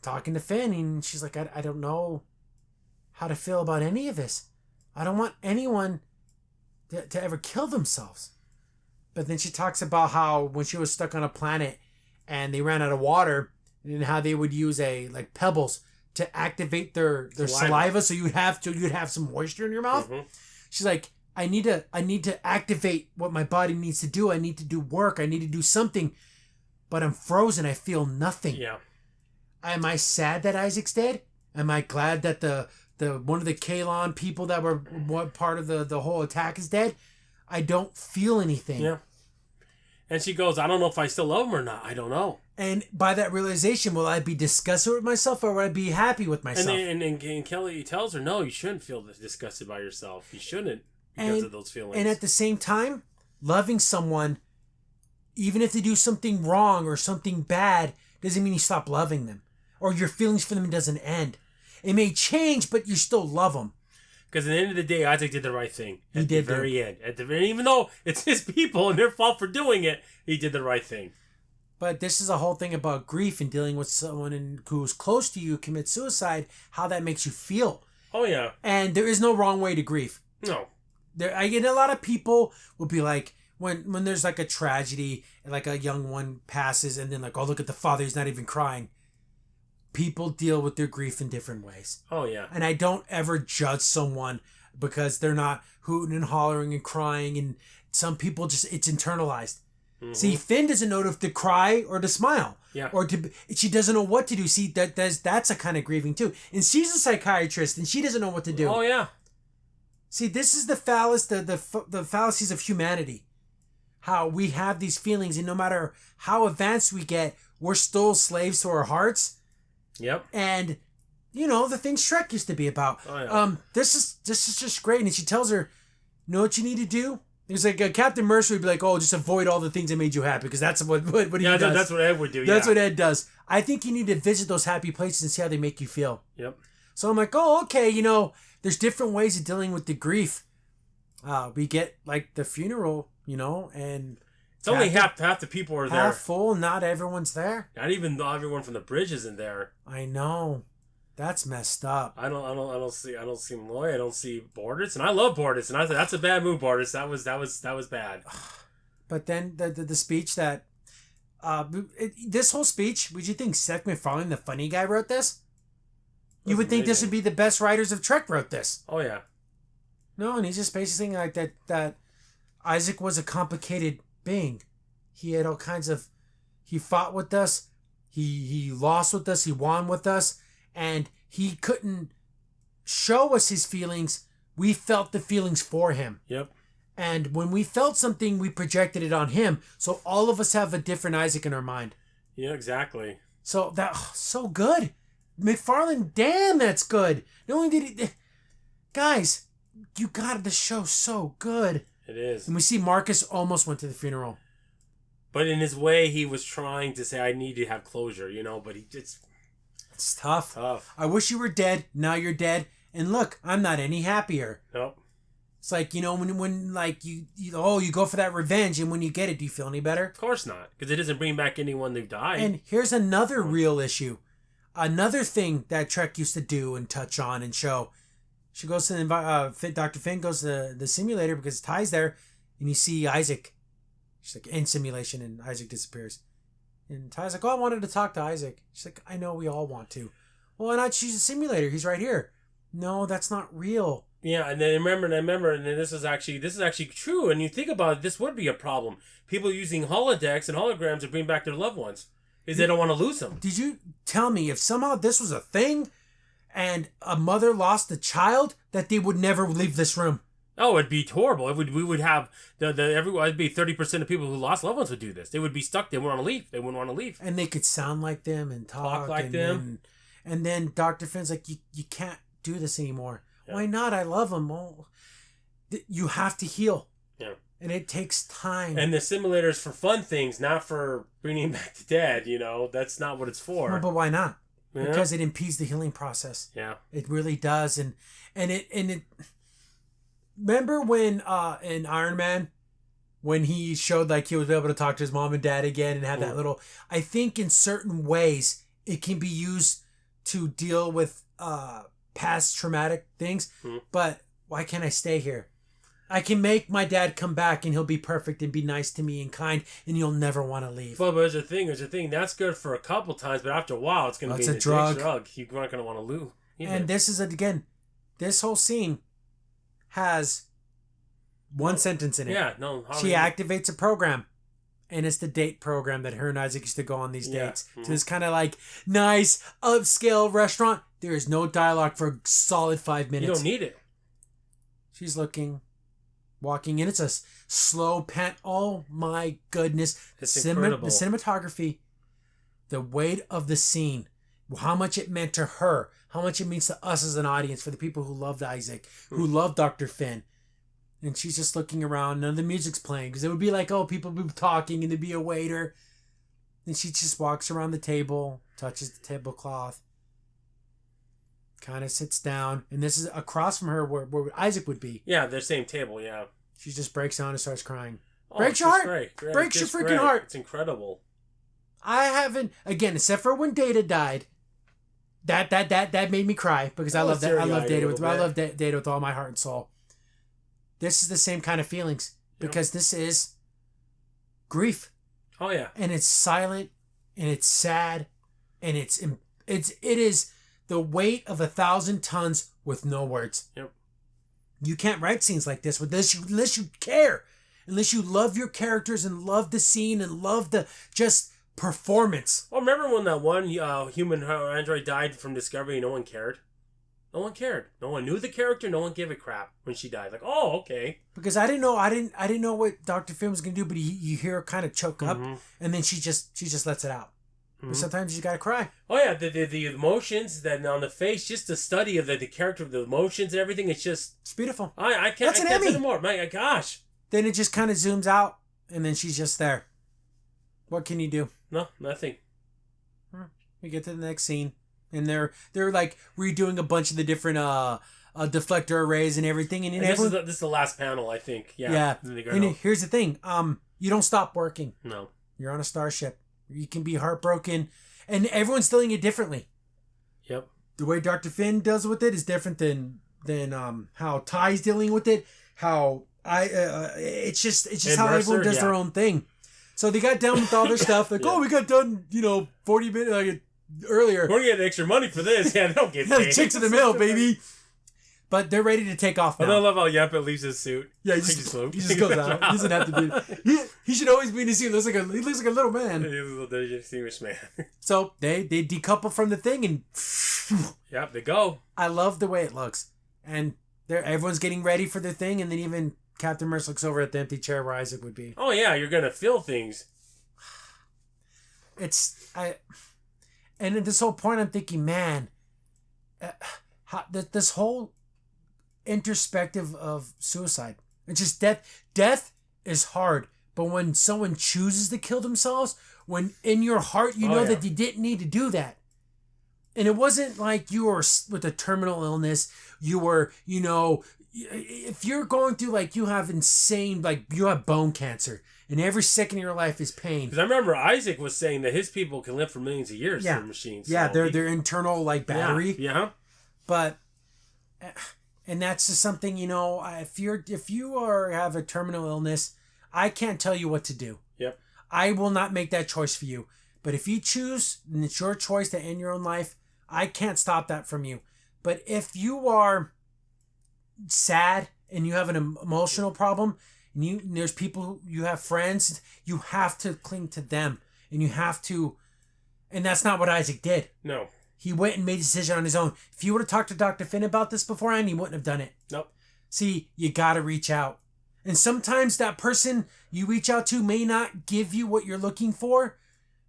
talking to Finn, and she's like, I don't know how to feel about any of this. I don't want anyone to ever kill themselves. But then she talks about how when she was stuck on a planet and they ran out of water, and how they would use pebbles to activate their saliva, so you'd have some moisture in your mouth. Mm-hmm. She's like, I need to activate what my body needs to do. I need to do work. I need to do something. But I'm frozen. I feel nothing. Yeah. Am I sad that Isaac's dead? Am I glad that the one of the Kalon people that were part of the whole attack is dead? I don't feel anything. Yeah. And she goes, I don't know if I still love him or not. I don't know. And by that realization, will I be disgusted with myself, or will I be happy with myself? And Kelly tells her, no, you shouldn't feel disgusted by yourself. You shouldn't. Because of those feelings. And at the same time, loving someone, even if they do something wrong or something bad, doesn't mean you stop loving them. Or your feelings for them doesn't end. It may change, but you still love them. Because at the end of the day, Isaac did the right thing. At the very end. Even though it's his people and their fault for doing it, he did the right thing. But this is a whole thing about grief and dealing with someone who's close to you commit suicide, how that makes you feel. Oh, yeah. And there is no wrong way to grieve. No. I get a lot of people will be like, when there's like a tragedy and like a young one passes, and then like, oh, look at the father, he's not even crying. People deal with their grief in different ways. Oh, yeah. And I don't ever judge someone because they're not hooting and hollering and crying, and some people just, it's internalized. Mm-hmm. See, Finn doesn't know if to cry or to smile. Yeah. Or she doesn't know what to do. See, that's a kind of grieving too. And she's a psychiatrist, and she doesn't know what to do. Oh, yeah. See, this is the fallacies of humanity. How we have these feelings, and no matter how advanced we get, we're still slaves to our hearts. Yep. And the things Shrek used to be about. Oh, yeah. This is just great. And she tells her, know what you need to do? It's like Captain Mercer would be like, oh, just avoid all the things that made you happy, because that's what he does. That's what Ed would do. That's what Ed does. I think you need to visit those happy places and see how they make you feel. Yep. So I'm like, oh, okay, there's different ways of dealing with the grief. We get like the funeral, and it's only half the people are there. Half full, not everyone's there. Not even everyone from the bridge isn't there. I know. That's messed up. I don't see Malloy. I don't see Borders, and I love Borders, and I said that's a bad move, Borders. That was bad. But then the speech that, this whole speech, would you think Seth MacFarlane, the funny guy, wrote this? You would think this would be the best writers of Trek wrote this. Oh yeah. No, and he's just basically saying like that Isaac was a complicated being. He had all kinds of, he fought with us, he lost with us, he won with us. And he couldn't show us his feelings. We felt the feelings for him. Yep. And when we felt something, we projected it on him. So all of us have a different Isaac in our mind. Yeah, exactly. So so good. MacFarlane, damn, that's good. Not only did he... Guys, you got the show so good. It is. And we see Marcus almost went to the funeral. But in his way, he was trying to say, I need to have closure, but it's tough. Tough. I wish you were dead. Now you're dead. And look, I'm not any happier. Nope. It's like, when like you go for that revenge, and when you get it, do you feel any better? Of course not. Because it doesn't bring back anyone who died. And here's another real issue. Another thing that Trek used to do and touch on and show. She goes to Dr. Finn goes to the simulator because Ty's there, and you see Isaac. She's like, in simulation, and Isaac disappears. And Ty's like, oh, I wanted to talk to Isaac. She's like, I know, we all want to. Well, why not choose a simulator? He's right here. No, that's not real. Yeah, and then I remember, and then this is actually true. And you think about it, this would be a problem. People using holodecks and holograms to bring back their loved ones, because they don't want to lose them. Did you tell me if somehow this was a thing, and a mother lost a child, that they would never leave this room? Oh, it'd be horrible. We would have it'd be 30% of people who lost loved ones would do this. They would be stuck. They wouldn't want to leave. They wouldn't want to leave. And they could sound like them and talk like them. And then Dr. Finn's like, you can't do this anymore. Yeah. Why not? I love him. Well, you have to heal. Yeah. And it takes time. And the simulators for fun things, not for bringing back the dead. That's not what it's for. No, but why not? Yeah. Because it impedes the healing process. Yeah. It really does. And it. Remember when in Iron Man, when he showed like he was able to talk to his mom and dad again and have that little... I think in certain ways it can be used to deal with past traumatic things. But why can't I stay here? I can make my dad come back and he'll be perfect and be nice to me and kind, and you'll never want to leave. Well, but there's a thing. That's good for a couple times, but after a while it's going to be a drug. You're not going to want to lose. And this is, again, this whole scene has one sentence in it. Yeah, no. She activates a program, and it's the date program that her and Isaac used to go on these dates. So it's kind of like nice upscale restaurant. There is no dialogue for a solid 5 minutes. You don't need it. She's looking, walking, and it's a slow pan. Oh my goodness! It's incredible. The cinematography, the weight of the scene, how much it meant to her, how much it means to us as an audience, for the people who loved Isaac, who loved Dr. Finn. And she's just looking around. None of the music's playing, because it would be like, oh, people would be talking and there'd be a waiter. And she just walks around the table, touches the tablecloth, kind of sits down. And this is across from her where Isaac would be. Yeah, the same table, yeah. She just breaks down and starts crying. Oh, Breaks your heart. Great. Breaks your freaking heart. It's incredible. I haven't, again, except for when Data died. That made me cry, because I love that. I love Data with all my heart and soul. This is the same kind of feelings, because this is grief. Oh yeah. And it's silent, and it's sad, and it is the weight of 1,000 tons with no words. Yep. You can't write scenes like this unless you care, unless you love your characters and love the scene and love the just performance. Well, remember when that one human android died from Discovery and no one cared? No one cared. No one knew the character. No one gave a crap when she died. Like, oh, okay. Because I didn't know what Dr. Finn was gonna do, but you hear her kind of choke up, and then she just lets it out. But sometimes you gotta cry. Oh yeah, the emotions that on the face, just the study of the character of the emotions and everything. It's beautiful. I can't. That's I an can't Emmy. say more. My gosh. Then it just kind of zooms out, and then she's just there. What can you do? No, nothing. We get to the next scene, and they're like redoing a bunch of the different deflector arrays and everything. And this is the last panel, I think. Yeah. Yeah. And here's the thing. You don't stop working. No. You're on a starship. You can be heartbroken, and everyone's dealing it differently. Yep. The way Dr. Finn does with it is different than how Ty's dealing with it. It's just how everyone does their own thing. So they got done with all their stuff. Like, we got done, 40 minutes earlier. We're getting extra money for this. Yeah, they don't get paid. Chicks in the mail, baby. But they're ready to take off now. I love how Yempa leaves his suit. Yeah, he just goes out. He doesn't have to be. He should always be in his suit. He looks like a little man. He's a little distinguished man. So they decouple from the thing and. Yep, they go. I love the way it looks, and everyone's getting ready for their thing, and then even Captain Merce looks over at the empty chair where Isaac would be. Oh yeah, you're gonna feel things. And at this whole point, I'm thinking, man, this whole introspective of suicide. It's just death. Death is hard, but when someone chooses to kill themselves, when in your heart you know that you didn't need to do that. And it wasn't like you were with a terminal illness. You were, if you're going through you have you have bone cancer and every second of your life is pain. Because I remember Isaac was saying that his people can live for millions of years through machines. Yeah, their internal battery. Yeah. But, and that's just something, if you have a terminal illness, I can't tell you what to do. Yep. I will not make that choice for you. But if you choose, and it's your choice to end your own life, I can't stop that from you. But if you are sad and you have an emotional problem, and there's people, you have friends, you have to cling to them. And you have to, and that's not what Isaac did. No. He went and made a decision on his own. If you would have talked to Dr. Finn about this beforehand, he wouldn't have done it. Nope. See, you gotta reach out. And sometimes that person you reach out to may not give you what you're looking for,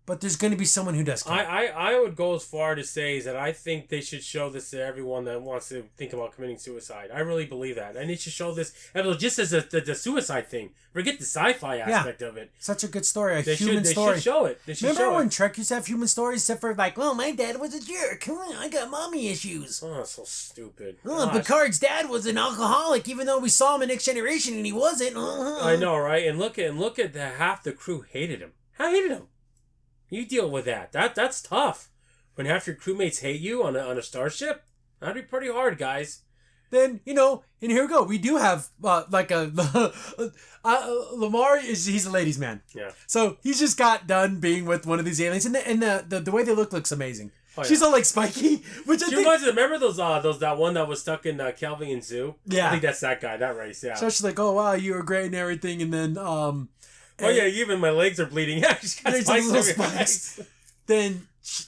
but there's going to be someone who does care. I would go as far to say is that I think they should show this to everyone that wants to think about committing suicide. I really believe that. And they should show this just as the suicide thing. Forget the sci-fi aspect of it. Such a good story. They human story. They should show it. Remember when Trek used to have human stories except for my dad was a jerk. Come on, I got mommy issues. Oh, so stupid. Picard's dad was an alcoholic even though we saw him in Next Generation and he wasn't. I know, right? And look at half the crew hated him. I hated him. You deal with that. That's tough. When half your crewmates hate you on a starship, that'd be pretty hard, guys. Then, and here we go. We do have Lamar he's a ladies' man. Yeah. So he's just got done being with one of these aliens, and the way they looks amazing. Oh, yeah. She's all spiky, which I think. Remember that one that was stuck in Kelvin and Zoo? Yeah. I think that's that guy, that race. Yeah. So she's like, oh wow, you were great and everything, and then even my legs are bleeding. Yeah, she's got spikes. Then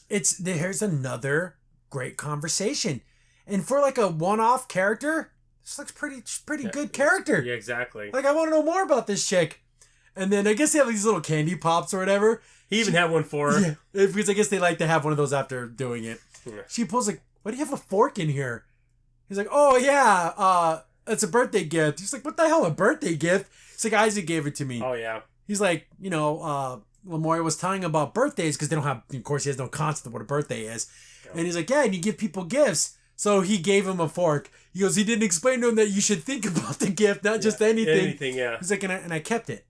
here's another great conversation, and for a one-off character, this looks pretty good character. Yeah, exactly. I want to know more about this chick, and then I guess they have these little candy pops or whatever. He even had one for her. Yeah, because I guess they like to have one of those after doing it. Yeah. She pulls why do you have a fork in here? He's like, oh yeah, it's a birthday gift. He's like, what the hell, a birthday gift? It's like Isaac gave it to me. Oh yeah. He's like, Lamar was telling him about birthdays because they don't have, of course, he has no concept of what a birthday is. Yeah. And he's like, yeah, and you give people gifts. So he gave him a fork. He goes, he didn't explain to him that you should think about the gift, not just anything. Anything, yeah. He's like, and I kept it.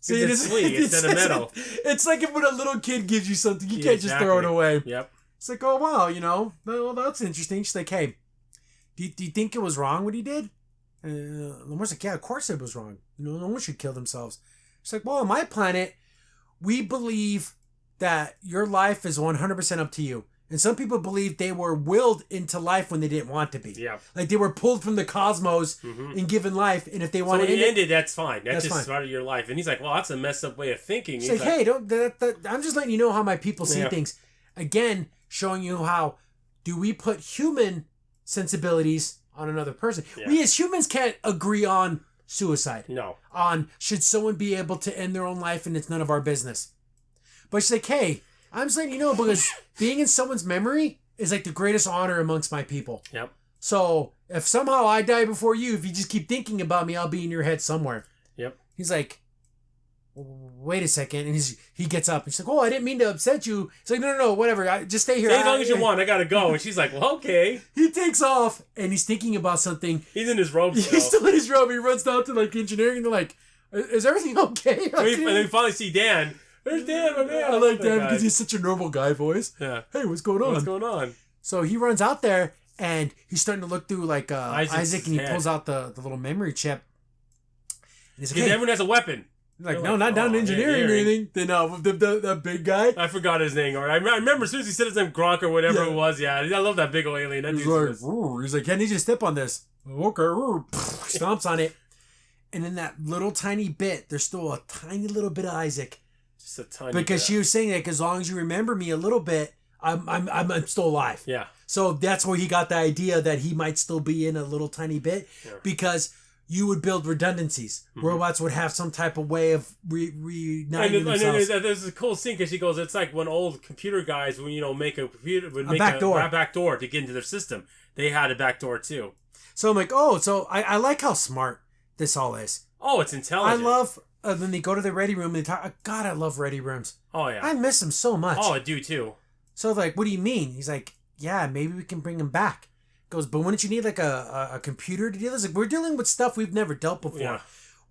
See, it's sweet. It's sentimental. It's like if when a little kid gives you something, you can't just throw it away. Yep. It's like, oh wow, well, that's interesting. She's like, hey, do you think it was wrong what he did? Lamar's like, yeah, of course it was wrong. No one should kill themselves. She's like, well, on my planet, we believe that your life is 100% up to you. And some people believe they were willed into life when they didn't want to be. Yeah. Like they were pulled from the cosmos and given life. And if they want to end it, that's fine. That's just part of your life. And he's like, well, that's a messed up way of thinking. He's like, hey, I'm just letting you know how my people see things. Again, showing you how do we put human sensibilities on another person. Yeah. We as humans can't agree on suicide. No. On should someone be able to end their own life and it's none of our business. But she's like, hey, I'm just letting you know because being in someone's memory is like the greatest honor amongst my people. Yep. So if somehow I die before you, if you just keep thinking about me, I'll be in your head somewhere. Yep. He's like, wait a second. And he gets up. He's like, oh, I didn't mean to upset you. He's like, no, whatever. Just stay here. Stay as long as you want. I got to go. And she's like, well, okay. He takes off and he's thinking about something. He's in his robe still. He's still in his robe. He runs down to like engineering and they're like, is everything okay? And then we finally see Dan. There's Dan, my man. I like Dan because he's such a normal guy voice. Yeah. Hey, what's going on? What's going on? So he runs out there and he's starting to look through like Isaac and he pulls out the little memory chip. Because everyone has a weapon. Like, no, not down in engineering or anything. Then the big guy. I forgot his name. I remember as soon as he said his name, Gronk or whatever it was. Yeah, I love that big old alien. That he's like, I need you to step on this. Okay. Stomps on it. And in that little tiny bit, there's still a tiny little bit of Isaac. Just a tiny because she was saying that as long as you remember me a little bit, I'm still alive. Yeah. So that's where he got the idea that he might still be in a little tiny bit because you would build redundancies. Mm-hmm. Robots would have some type of way of reuniting themselves. And there's a cool scene because she goes, it's like when old computer guys would make a computer would make back door to get into their system. They had a back door too. So I'm like, oh, so I like how smart this all is. Oh, it's intelligent. I love when they go to the ready room. They talk. God, I love ready rooms. Oh yeah, I miss them so much. Oh, I do too. So like, what do you mean? He's like, yeah, maybe we can bring him back. Goes, but wouldn't you need like a computer to deal with this? Like, we're dealing with stuff we've never dealt before. Yeah.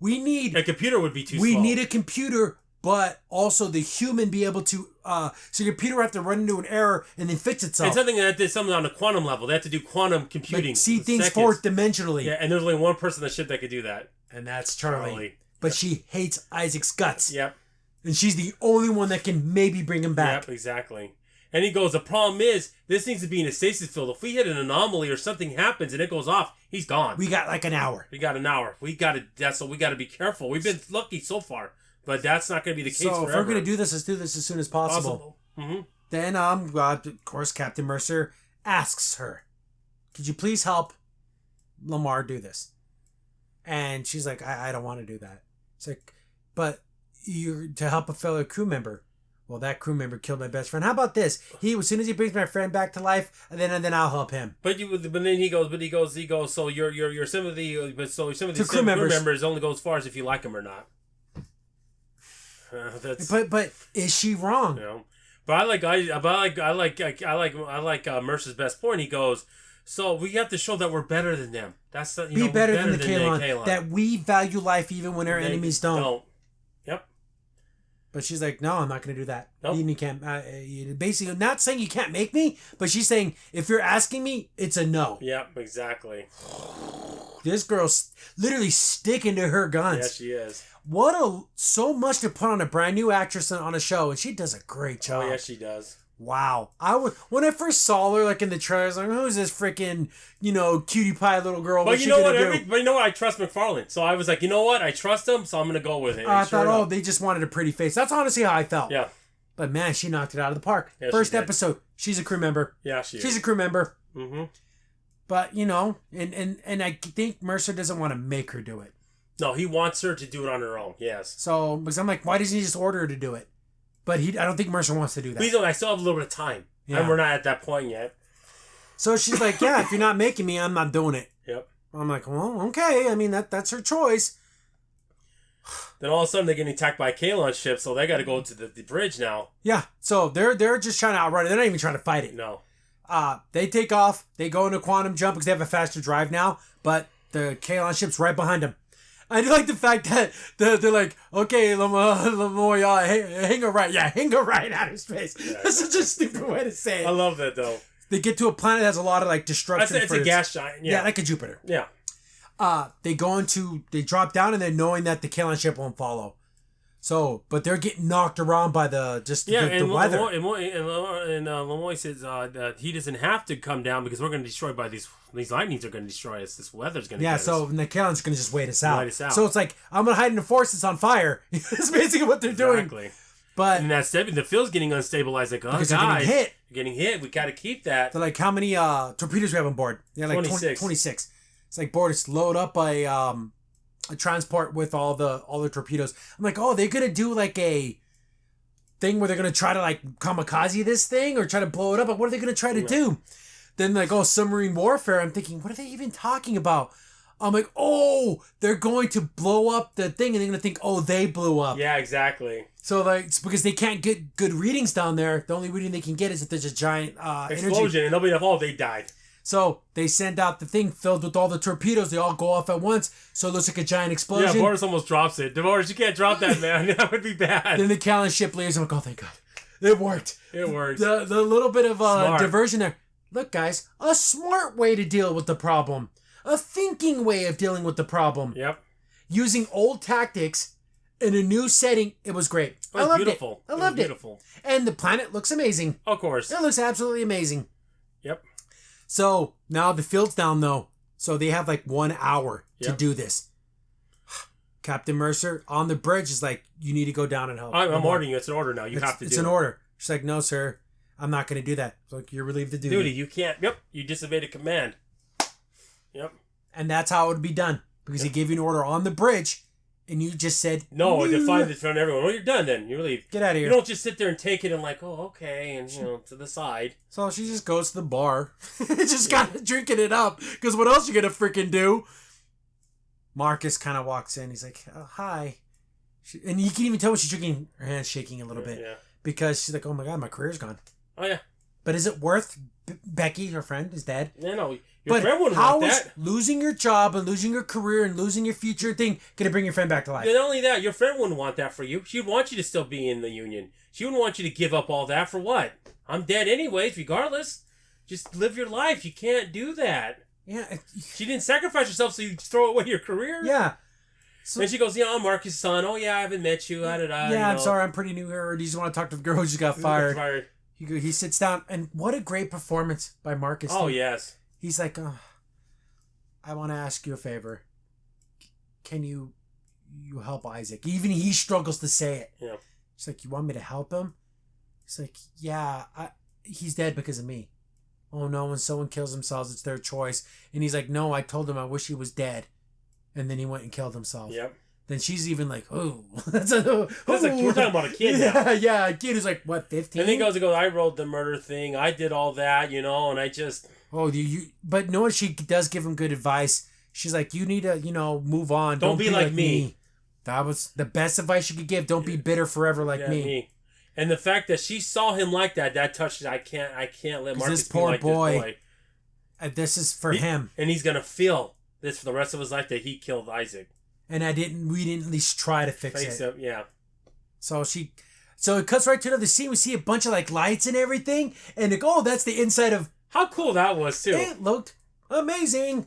We need a computer would be too slow. We need a computer, but also the human be able to so your computer have to run into an error and then fix itself. And something that did something on a quantum level. They have to do quantum computing. Like see things fourth dimensionally. Yeah, and there's only one person on the ship that could do that. And that's Charlie. But she hates Isaac's guts. Yep. And she's the only one that can maybe bring him back. Yep, exactly. And he goes, the problem is, this needs to be in a stasis field. If we hit an anomaly or something happens and it goes off, he's gone. We got like an hour. We got to be careful. We've been lucky so far, but that's not going to be the case forever. So if we're going to do this, let's do this as soon as possible. Mm-hmm. Then, of course, Captain Mercer asks her, could you please help Lamar do this? And she's like, I don't want to do that. It's like, but you're to help a fellow crew member. Well, that crew member killed my best friend. How about this? As soon as he brings my friend back to life, and then I'll help him. But then he goes. So your sympathy, but so some of these crew members only goes as far as if you like him or not. But is she wrong? You know, but I like Mercer's best point. He goes, so we have to show that we're better than them. That's better than the Kaylon. That we value life even when our enemies don't. Yep. But she's like, no, I'm not going to do that. Nope. You can't. Basically, not saying you can't make me, but she's saying if you're asking me, it's a no. Yep, exactly. This girl's literally sticking to her guns. Yeah, she is. So much to put on a brand new actress on a show, and she does a great job. Oh yeah, she does. Wow. When I first saw her like in the trailer, I was like, who's this freaking, cutie pie little girl? But you know what? I trust McFarlane. So I was like, you know what? I trust him, so I'm going to go with it. I thought, they just wanted a pretty face. That's honestly how I felt. Yeah. But man, she knocked it out of the park. Yeah, First episode, she's a crew member. Yeah, she's a crew member. Mm-hmm. But, and I think Mercer doesn't want to make her do it. No, he wants her to do it on her own. Yes. So, because I'm like, why doesn't he just order her to do it? But I don't think Mercer wants to do that. Please don't. I still have a little bit of time. Yeah. And we're not at that point yet. So she's like, yeah, if you're not making me, I'm not doing it. Yep. I'm like, well, okay. I mean, that's her choice. Then all of a sudden they're getting attacked by a Kaylon ship, so they got to go to the bridge now. Yeah. So they're just trying to outrun it. They're not even trying to fight it. No. They take off. They go into quantum jump because they have a faster drive now. But the Kaylon ship's right behind them. I do like the fact that they're like, okay, Lamoya, hang her right. Yeah, hang her right out of space. Yeah. That's such a stupid way to say it. I love that, though. They get to a planet that has a lot of, like, destruction. It's a gas giant. Yeah, like a Jupiter. Yeah. They drop down, and they're knowing that the Kaylon ship won't follow. So, but they're getting knocked around by the weather. And Lemoy says that he doesn't have to come down because we're going to destroy by these lightnings are going to destroy us. This weather's going to get us. So the Kaylon's going to just wait us out. So it's like, I'm going to hide in the forest that's on fire. That's basically what they're doing. Exactly. But and the field's getting unstabilized. Like, oh, guys, they're getting hit. We got to keep that. They're like, how many torpedoes we have on board? Yeah, like 26. It's like, board is load up a transport with all the torpedoes. I'm like, oh, they're gonna do like a thing where they're going to try to like kamikaze this thing or try to blow it up. Like, what are they going to try to do? Then like, oh, submarine warfare. I'm thinking, what are they even talking about? I'm like, oh, they're going to blow up the thing and they're going to think, oh, they blew up. Yeah, exactly. So like, it's because they can't get good readings down there. The only reading they can get is if there's a giant explosion energy. and they'll be like, oh, they died. So they send out the thing filled with all the torpedoes. They all go off at once. So it looks like a giant explosion. Yeah, Boris almost drops it. Boris, you can't drop that, man. That would be bad. Then the Callan ship leaves. I'm like, oh, thank God. It worked. It worked. The little bit of diversion there. Look, guys, a smart way to deal with the problem. A thinking way of dealing with the problem. Yep. Using old tactics in a new setting. It was great. I loved it. I loved it. Beautiful. And the planet looks amazing. Of course. It looks absolutely amazing. Yep. So now the field's down though. So they have like 1 hour to do this. Captain Mercer on the bridge is like, you need to go down and help. I'm ordering you. It's an order now. You have to do it. It's an order. She's like, no, sir. I'm not going to do that. It's like, you're relieved of duty. Duty, you can't. Yep. You disobeyed a command. Yep. And that's how it would be done. Because he gave you an order on the bridge and you just said, no, defied it in front of everyone. Well, you're done then. You're relieved. Get out of here. You don't just sit there and take it and like, oh, okay, and, to the side. So she just goes to the bar. Just kind of drinking it up. Because what else you going to freaking do? Marcus kind of walks in. He's like, oh, hi. And you can even tell when she's drinking, her hand's shaking a little bit. Yeah. Because she's like, oh my God, my career's gone. Oh, yeah. But is it worth Becky, her friend, is dead? Yeah, no. Your friend wouldn't want that. How is losing your job and losing your career and losing your future thing going to bring your friend back to life? And not only that, your friend wouldn't want that for you. She'd want you to still be in the Union. She wouldn't want you to give up all that for what? I'm dead anyways, regardless. Just live your life. You can't do that. Yeah. She didn't sacrifice herself so you throw away your career. Yeah. So, and she goes, I'm Marcus' son. Oh, yeah, I haven't met you. Yeah, I'm sorry. I'm pretty new here. Do you just want to talk to the girl who just got fired? He sits down, and what a great performance by Marcus. Oh, yes. He's like, oh, I want to ask you a favor. Can you help Isaac? Even he struggles to say it. Yeah. He's like, you want me to help him? He's like, yeah, he's dead because of me. Oh, no, when someone kills themselves, it's their choice. And he's like, no, I told him I wish he was dead. And then he went and killed himself. Yep. Then she's even like, oh. That's like, we're talking about a kid now. Yeah, a kid who's like, what, 15? And then he goes, I wrote the murder thing. I did all that, and I just... Oh, but no, she does give him good advice. She's like, you need to, move on. Don't be like me. That was the best advice you could give. Don't be bitter forever like me. And the fact that she saw him like that touched. I can't let Marcus be like this boy. This is for him, and he's gonna feel this for the rest of his life that he killed Isaac. And we didn't at least try to fix it. Yeah. So it cuts right to another scene. We see a bunch of like lights and everything, and like, oh, that's the inside of. How cool that was too. It looked amazing.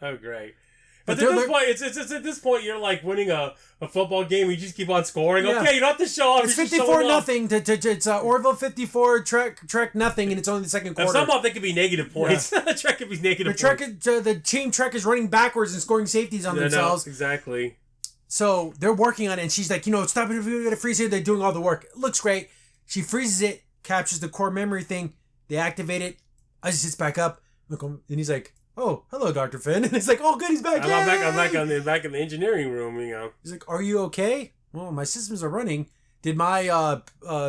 Oh, great. But at this point, it's at this point you're like winning a football game. You just keep on scoring. Yeah. Okay, you don't have to show off. It's 54-0. It's Orville 54, Trek nothing, and it's only the second quarter. Somehow they could be negative points. Yeah. Trek could be negative points. The team Trek is running backwards and scoring safeties on themselves. No, exactly. So they're working on it, and she's like, stop it if you're gonna freeze it. They're doing all the work. It looks great. She freezes it, captures the core memory thing. They activate it. Isaac sits back up, and he's like, oh, hello, Dr. Finn. And it's like, oh, good, he's back. I'm back in the engineering room, He's like, are you okay? Well, my systems are running. Did my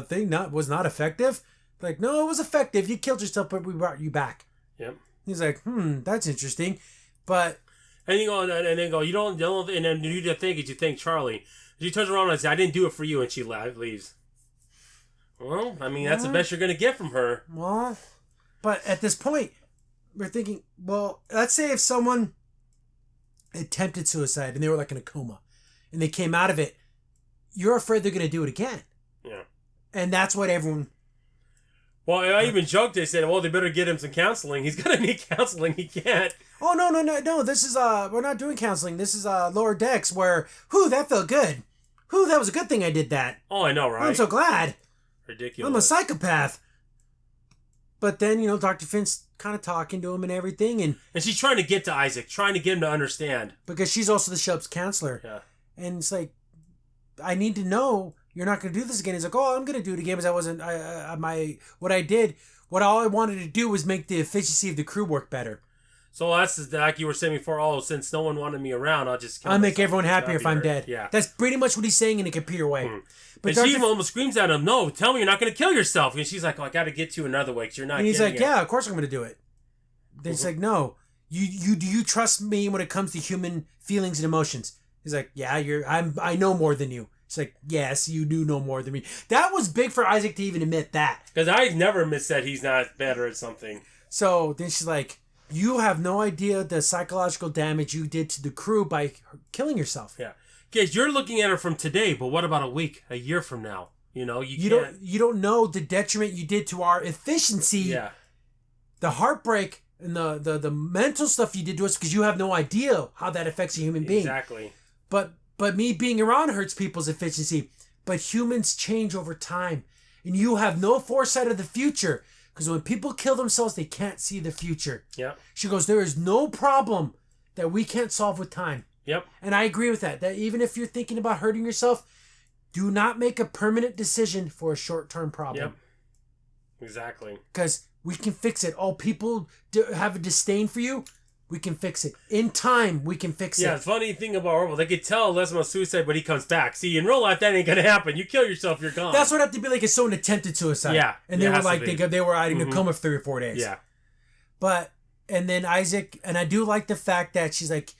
thing was not effective? Like, no, it was effective. You killed yourself, but we brought you back. Yep. He's like, that's interesting. But... And you go, you don't, and then you thank Charlie. She turns around and says, I didn't do it for you, and she leaves. Well, I mean, that's the best you're going to get from her. Well, but at this point... We're thinking, well, let's say if someone attempted suicide and they were like in a coma and they came out of it, you're afraid they're going to do it again. Yeah. And that's what everyone... Well, I even joked, they said, well, they better get him some counseling. He's going to need counseling. He can't. Oh, no. This is, we're not doing counseling. This is lower decks where, that felt good. That was a good thing I did that. Oh, I know, right? I'm so glad. Ridiculous. I'm a psychopath. But then, Dr. Finn's kind of talking to him and everything. And she's trying to get to Isaac, trying to get him to understand. Because she's also the ship's counselor. Yeah. And it's like, I need to know you're not going to do this again. He's like, oh, I'm going to do it again because I wasn't, all I wanted to do was make the efficiency of the crew work better. So that's like you were saying before. Oh, since no one wanted me around, I'll just. I'll make everyone happier if I'm dead. Yeah, that's pretty much what he's saying in a computer way. But she even almost screams at him, "No, tell me you're not going to kill yourself." And she's like, "Oh, I got to get you another way because you're not." And he's like, it. "Yeah, of course I'm going to do it." Then he's like, "No, you do you trust me when it comes to human feelings and emotions?" He's like, "Yeah, I know more than you." It's like, "Yes, you do know more than me." That was big for Isaac to even admit that. Because I never said he's not better at something. So then she's like, "You have no idea the psychological damage you did to the crew by killing yourself." Yeah. Because you're looking at her from today, but what about a year from now? You know, you don't know the detriment you did to our efficiency. Yeah. The heartbreak and the mental stuff you did to us because you have no idea how that affects a human being. Exactly. But me being around hurts people's efficiency. But humans change over time. And you have no foresight of the future. Because when people kill themselves, they can't see the future. Yeah. She goes, there is no problem that we can't solve with time. Yep. And I agree with that. That even if you're thinking about hurting yourself, do not make a permanent decision for a short-term problem. Yep. Exactly. Because we can fix it. Oh, people have a disdain for you. We can fix it. In time, we can fix it. Yeah, the funny thing about Orville, they could tell Les about suicide, but he comes back. See, in real life, that ain't going to happen. You kill yourself, you're gone. That's what I have to be like if someone attempted suicide. Yeah. And they were like, they were out in a coma for 3 or 4 days. Yeah. But, and then Isaac, and I do like the fact that she's like,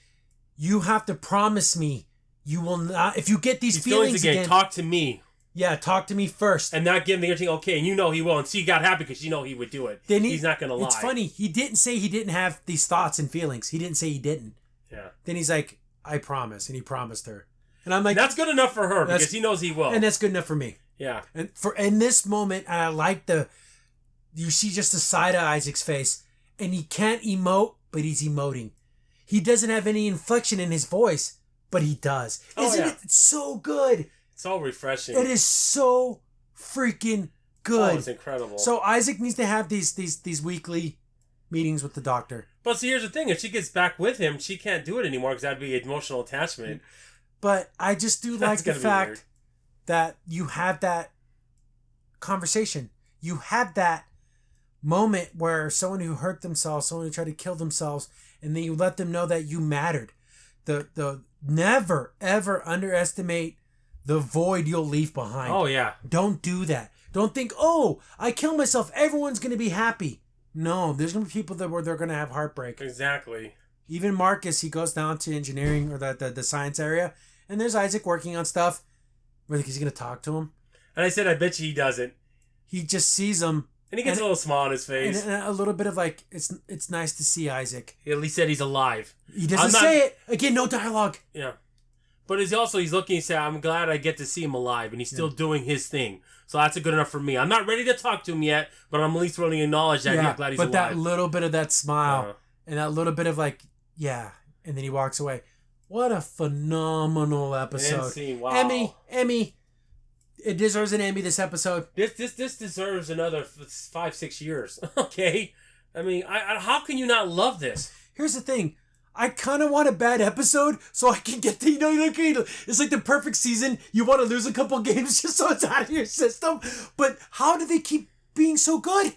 you have to promise me you will not, if you get these feelings again, talk to me. Yeah, talk to me first. And not give him the thing, okay, and you know he will. And she got happy because you know he would do it. Then he's not going to lie. It's funny. He didn't say he didn't have these thoughts and feelings. He didn't say he didn't. Yeah. Then he's like, I promise. And he promised her. And I'm like... That's good enough for her because he knows he will. And that's good enough for me. Yeah. And in this moment, and I like you see just the side of Isaac's face. And he can't emote, but he's emoting. He doesn't have any inflection in his voice, but he does. Isn't it so good? It's all refreshing. It is so freaking good. Oh, it's incredible. So Isaac needs to have these weekly meetings with the doctor. But see, here's the thing. If she gets back with him, she can't do it anymore because that'd be emotional attachment. But I just do like the fact that you have that conversation. You had that moment where someone who hurt themselves, someone who tried to kill themselves, and then you let them know that you mattered. The never, ever underestimate the void you'll leave behind. Oh, yeah. Don't do that. Don't think, oh, I kill myself, everyone's going to be happy. No, there's going to be people where they're going to have heartbreak. Exactly. Even Marcus, he goes down to engineering or the science area, and there's Isaac working on stuff. Is he going to talk to him? And I said, I bet you he doesn't. He just sees him. And he gets a little smile on his face. And a little bit of like, it's nice to see Isaac. He at least said he's alive. He doesn't say it. Again, no dialogue. Yeah. But he's looking and saying, I'm glad I get to see him alive. And he's still doing his thing. So that's good enough for me. I'm not ready to talk to him yet, but I'm at least willing to acknowledge that I'm glad he's alive. But that little bit of that smile and that little bit of like, yeah. And then he walks away. What a phenomenal episode. Scene. Wow. Emmy. It deserves an Emmy this episode. This deserves another 5-6 years. Okay? I mean, I how can you not love this? Here's the thing. I kind of want a bad episode so I can get to, it's like the perfect season. You want to lose a couple games just so it's out of your system. But how do they keep being so good?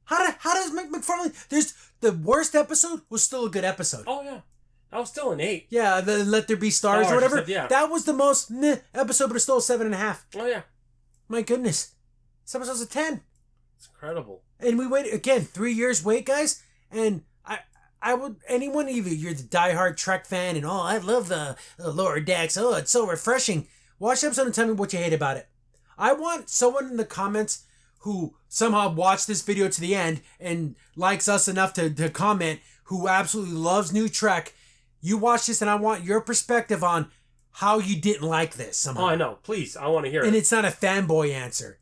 How does McFarlane... The worst episode was still a good episode. Oh, yeah. That was still an 8. Yeah, the Let There Be Stars or whatever. Yeah. That was the most episode, but it's still a 7.5. Oh, yeah. My goodness. This episode's a 10. It's incredible. And we waited, again, 3 years wait, guys. And I would, anyone, even you're the diehard Trek fan and, oh, I love the lower decks. Oh, it's so refreshing. Watch the episode and tell me what you hate about it. I want someone in the comments who somehow watched this video to the end and likes us enough to comment, who absolutely loves New Trek. You watch this and I want your perspective on how you didn't like this somehow. Oh, I know. Please, I want to hear it. And it's not a fanboy answer.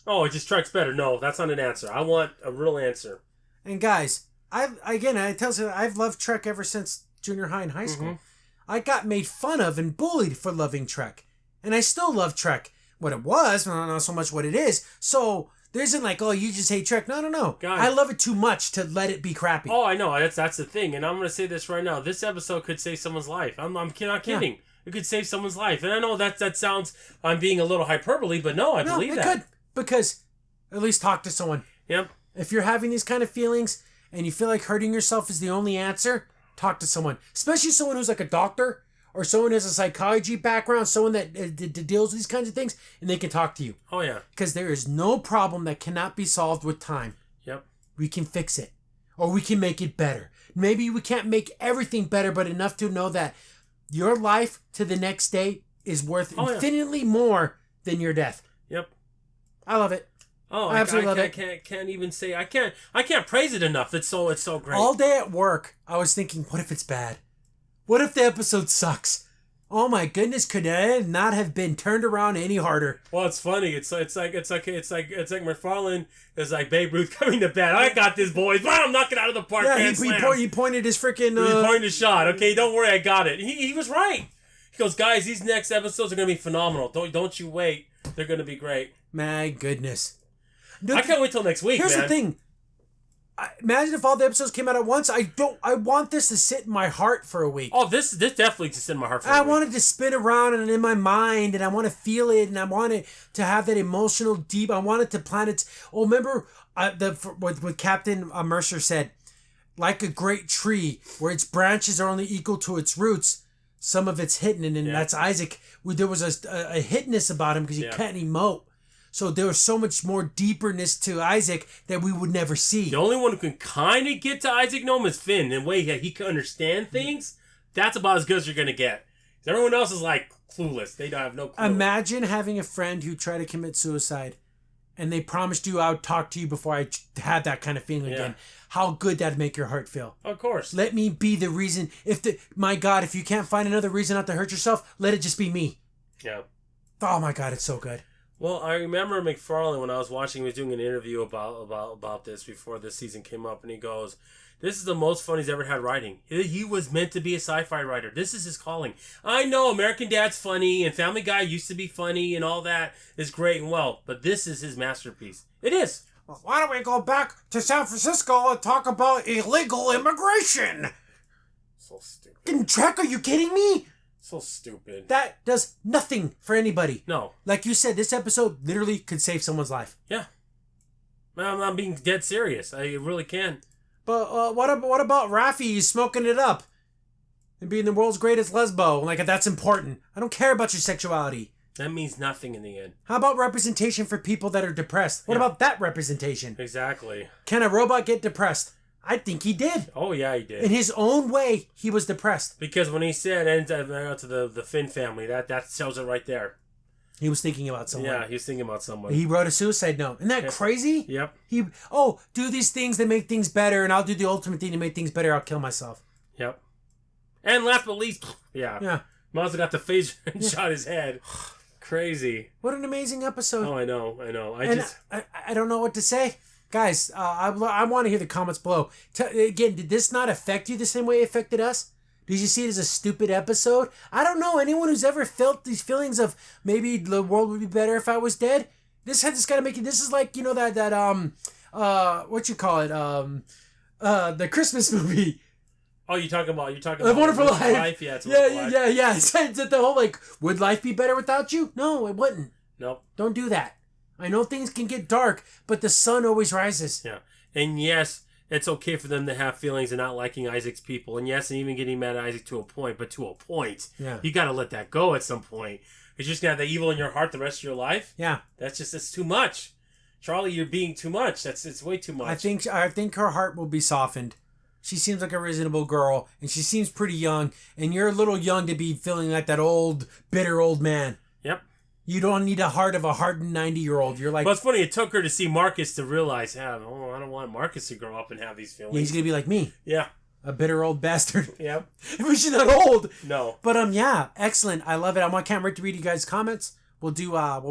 Oh, it just Trek's better. No, that's not an answer. I want a real answer. And guys, I've loved Trek ever since junior high and high school. Mm-hmm. I got made fun of and bullied for loving Trek. And I still love Trek. What it was, not so much what it is. So there isn't like, oh, you just hate Trek. No. Guys, I love it too much to let it be crappy. Oh, I know. That's the thing. And I'm going to say this right now. This episode could save someone's life. I'm not kidding. Yeah. It could save someone's life. And I know that sounds, I'm being a little hyperbole, but no, I believe that. It could. Because at least talk to someone. Yep. If you're having these kind of feelings and you feel like hurting yourself is the only answer, talk to someone. Especially someone who's like a doctor or someone who has a psychology background, someone that deals with these kinds of things, and they can talk to you. Oh, yeah. Because there is no problem that cannot be solved with time. Yep. We can fix it. Or we can make it better. Maybe we can't make everything better, but enough to know that your life to the next day is worth infinitely more than your death. Yep. I love it. Oh, I absolutely love it. I can't even say I can't praise it enough. It's so great. All day at work, I was thinking, what if it's bad? What if the episode sucks? Oh my goodness, could it not have been turned around any harder? Well, it's funny. It's like McFarlane is like Babe Ruth coming to bat. I got this, boys. Bam! Knock it out of the park. Yeah, he pointed his freaking. He pointed his shot. Okay, don't worry, I got it. He was right. He goes, guys, these next episodes are gonna be phenomenal. Don't you wait. They're gonna be great. My goodness. I can't wait till next week. Here's the thing. Imagine if all the episodes came out at once. I want this to sit in my heart for a week. Oh, this definitely to sit in my heart for a week. I want it to spin around and in my mind, and I want to feel it, and I want it to have that emotional deep. I want it to plant its. Oh, remember what Captain Mercer said, like a great tree where its branches are only equal to its roots. Some of it's hidden, and that's Isaac. There was a hiddenness about him because he can't emote. So there was so much more deeperness to Isaac that we would never see. The only one who can kind of get to Isaac Nome is Finn. And the way he can understand things, that's about as good as you're going to get. Everyone else is like clueless. They don't have no clue. Imagine having a friend who tried to commit suicide and they promised you I would talk to you before I had that kind of feeling again. How good that'd make your heart feel. Of course. Let me be the reason. My God, if you can't find another reason not to hurt yourself, let it just be me. Yeah. Oh my God, it's so good. Well, I remember McFarlane when I was watching, he was doing an interview about this before this season came up, and he goes, this is the most fun he's ever had writing. He was meant to be a sci-fi writer. This is his calling. I know American Dad's funny, and Family Guy used to be funny, and all that is great and well, but this is his masterpiece. It is. Well, why don't we go back to San Francisco and talk about illegal immigration? So stupid. Trek, are you kidding me? So stupid. That does nothing for anybody. No. Like you said, this episode literally could save someone's life. Yeah. I'm being dead serious. I really can. But what about Raffi smoking it up and being the world's greatest lesbo? Like, that's important. I don't care about your sexuality. That means nothing in the end. How about representation for people that are depressed? What about that representation? Exactly. Can a robot get depressed? I think he did. Oh, yeah, he did. In his own way, he was depressed. Because when he said, and to the Finn family, that tells it right there. He was thinking about someone. Yeah, he was thinking about someone. He wrote a suicide note. Isn't that crazy? Yep. Do these things that make things better, and I'll do the ultimate thing to make things better. I'll kill myself. Yep. And last but least, yeah. Might as well got the phaser and shot his head. Crazy. What an amazing episode. Oh, I know. I don't know what to say. Guys, I want to hear the comments below. Again, did this not affect you the same way it affected us? Did you see it as a stupid episode? I don't know. Anyone who's ever felt these feelings of maybe the world would be better if I was dead? This got to make it. This is like, what you call it? The Christmas movie. Oh, you're talking about A Wonderful Life. Yeah, it's yeah. It's the whole like, would life be better without you? No, it wouldn't. Nope. Don't do that. I know things can get dark, but the sun always rises. Yeah. And yes, it's okay for them to have feelings and not liking Isaac's people. And yes, and even getting mad at Isaac to a point, but to a point. Yeah. You got to let that go at some point. You're just going to have that evil in your heart the rest of your life. Yeah. It's too much. Charlie, you're being too much. It's way too much. I think her heart will be softened. She seems like a reasonable girl, and she seems pretty young, and you're a little young to be feeling like that bitter old man. Yep. You don't need a heart of a hardened 90-year-old. You're like... But it's funny, it took her to see Marcus to realize, I don't want Marcus to grow up and have these feelings. Yeah, he's going to be like me. Yeah. A bitter old bastard. Yep. She's not old. No. But, yeah, excellent. I love it. I can't wait to read you guys' comments. We'll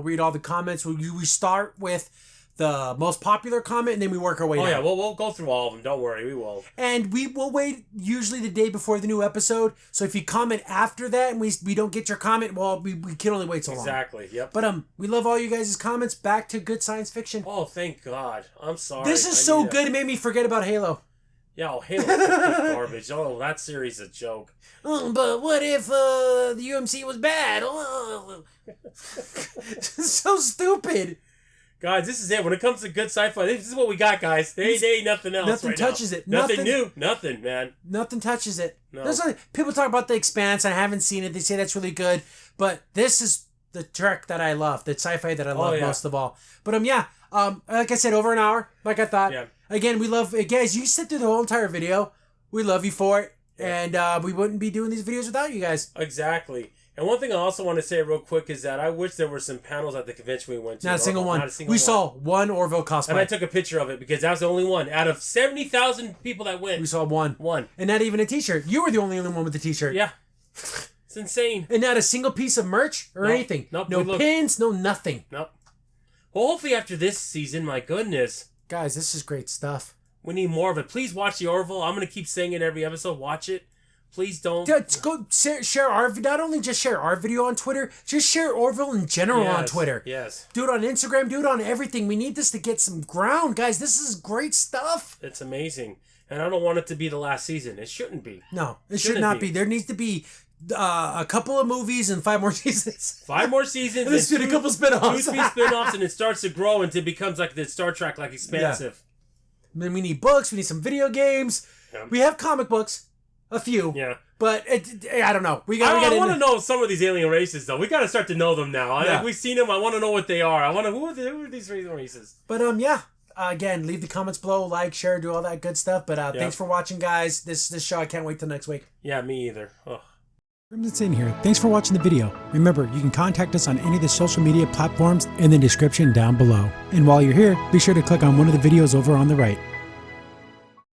read all the comments. We start with the most popular comment, and then we work our way down. Oh, yeah, we'll go through all of them. Don't worry, we will. And we will wait usually the day before the new episode. So if you comment after that and we don't get your comment, well, we can only wait so long. Exactly, yep. But we love all you guys' comments. Back to good science fiction. Oh, thank God. I'm sorry. This is so good, it made me forget about Halo. Yeah, Halo's garbage. Oh, that series is a joke. But what if the UMC was bad? So stupid. Guys, this is it. When it comes to good sci-fi, this is what we got, guys. They ain't nothing else. Nothing right touches now. it. Nothing new. Nothing, man. Nothing touches it. No. People talk about The Expanse. I haven't seen it. They say that's really good. But this is the Trek that I love. The sci-fi that I love most of all. But like I said, over an hour, like I thought. Yeah. Again, we love it. Guys, you sit through the whole entire video. We love you for it. Yeah. And we wouldn't be doing these videos without you guys. Exactly. And one thing I also want to say real quick is that I wish there were some panels at the convention we went to. Not a single one. We saw one Orville cosplay. And I took a picture of it because that was the only one. Out of 70,000 people that went. We saw one. One. And not even a t-shirt. You were the only one with the t-shirt. Yeah. It's insane. And not a single piece of merch or anything. Nope. No pins, no nothing. Nope. Well, hopefully after this season, my goodness. Guys, this is great stuff. We need more of it. Please watch the Orville. I'm going to keep saying it every episode. Watch it. Please don't. Go share our. Not only just share our video on Twitter, just share Orville in general on Twitter. Yes. Do it on Instagram. Do it on everything. We need this to get some ground, guys. This is great stuff. It's amazing, and I don't want it to be the last season. It shouldn't be. No, it should not be. There needs to be a couple of movies and 5 more seasons. 5 more seasons. Let's do a couple spin-offs. 2 spin-offs, and it starts to grow until it becomes like the Star Trek, like expansive. Yeah. Then we need books. We need some video games. Yeah. We have comic books. A few. Yeah. But I don't know. I want to know some of these alien races, though. We got to start to know them now. Yeah. Like, we've seen them. I want to know what they are. Who are these alien races? But, again, leave the comments below. Like, share, do all that good stuff. But thanks for watching, guys. This show, I can't wait till next week. Yeah, me either. Ugh. Crimson's in here. Thanks for watching the video. Remember, you can contact us on any of the social media platforms in the description down below. And while you're here, be sure to click on one of the videos over on the right.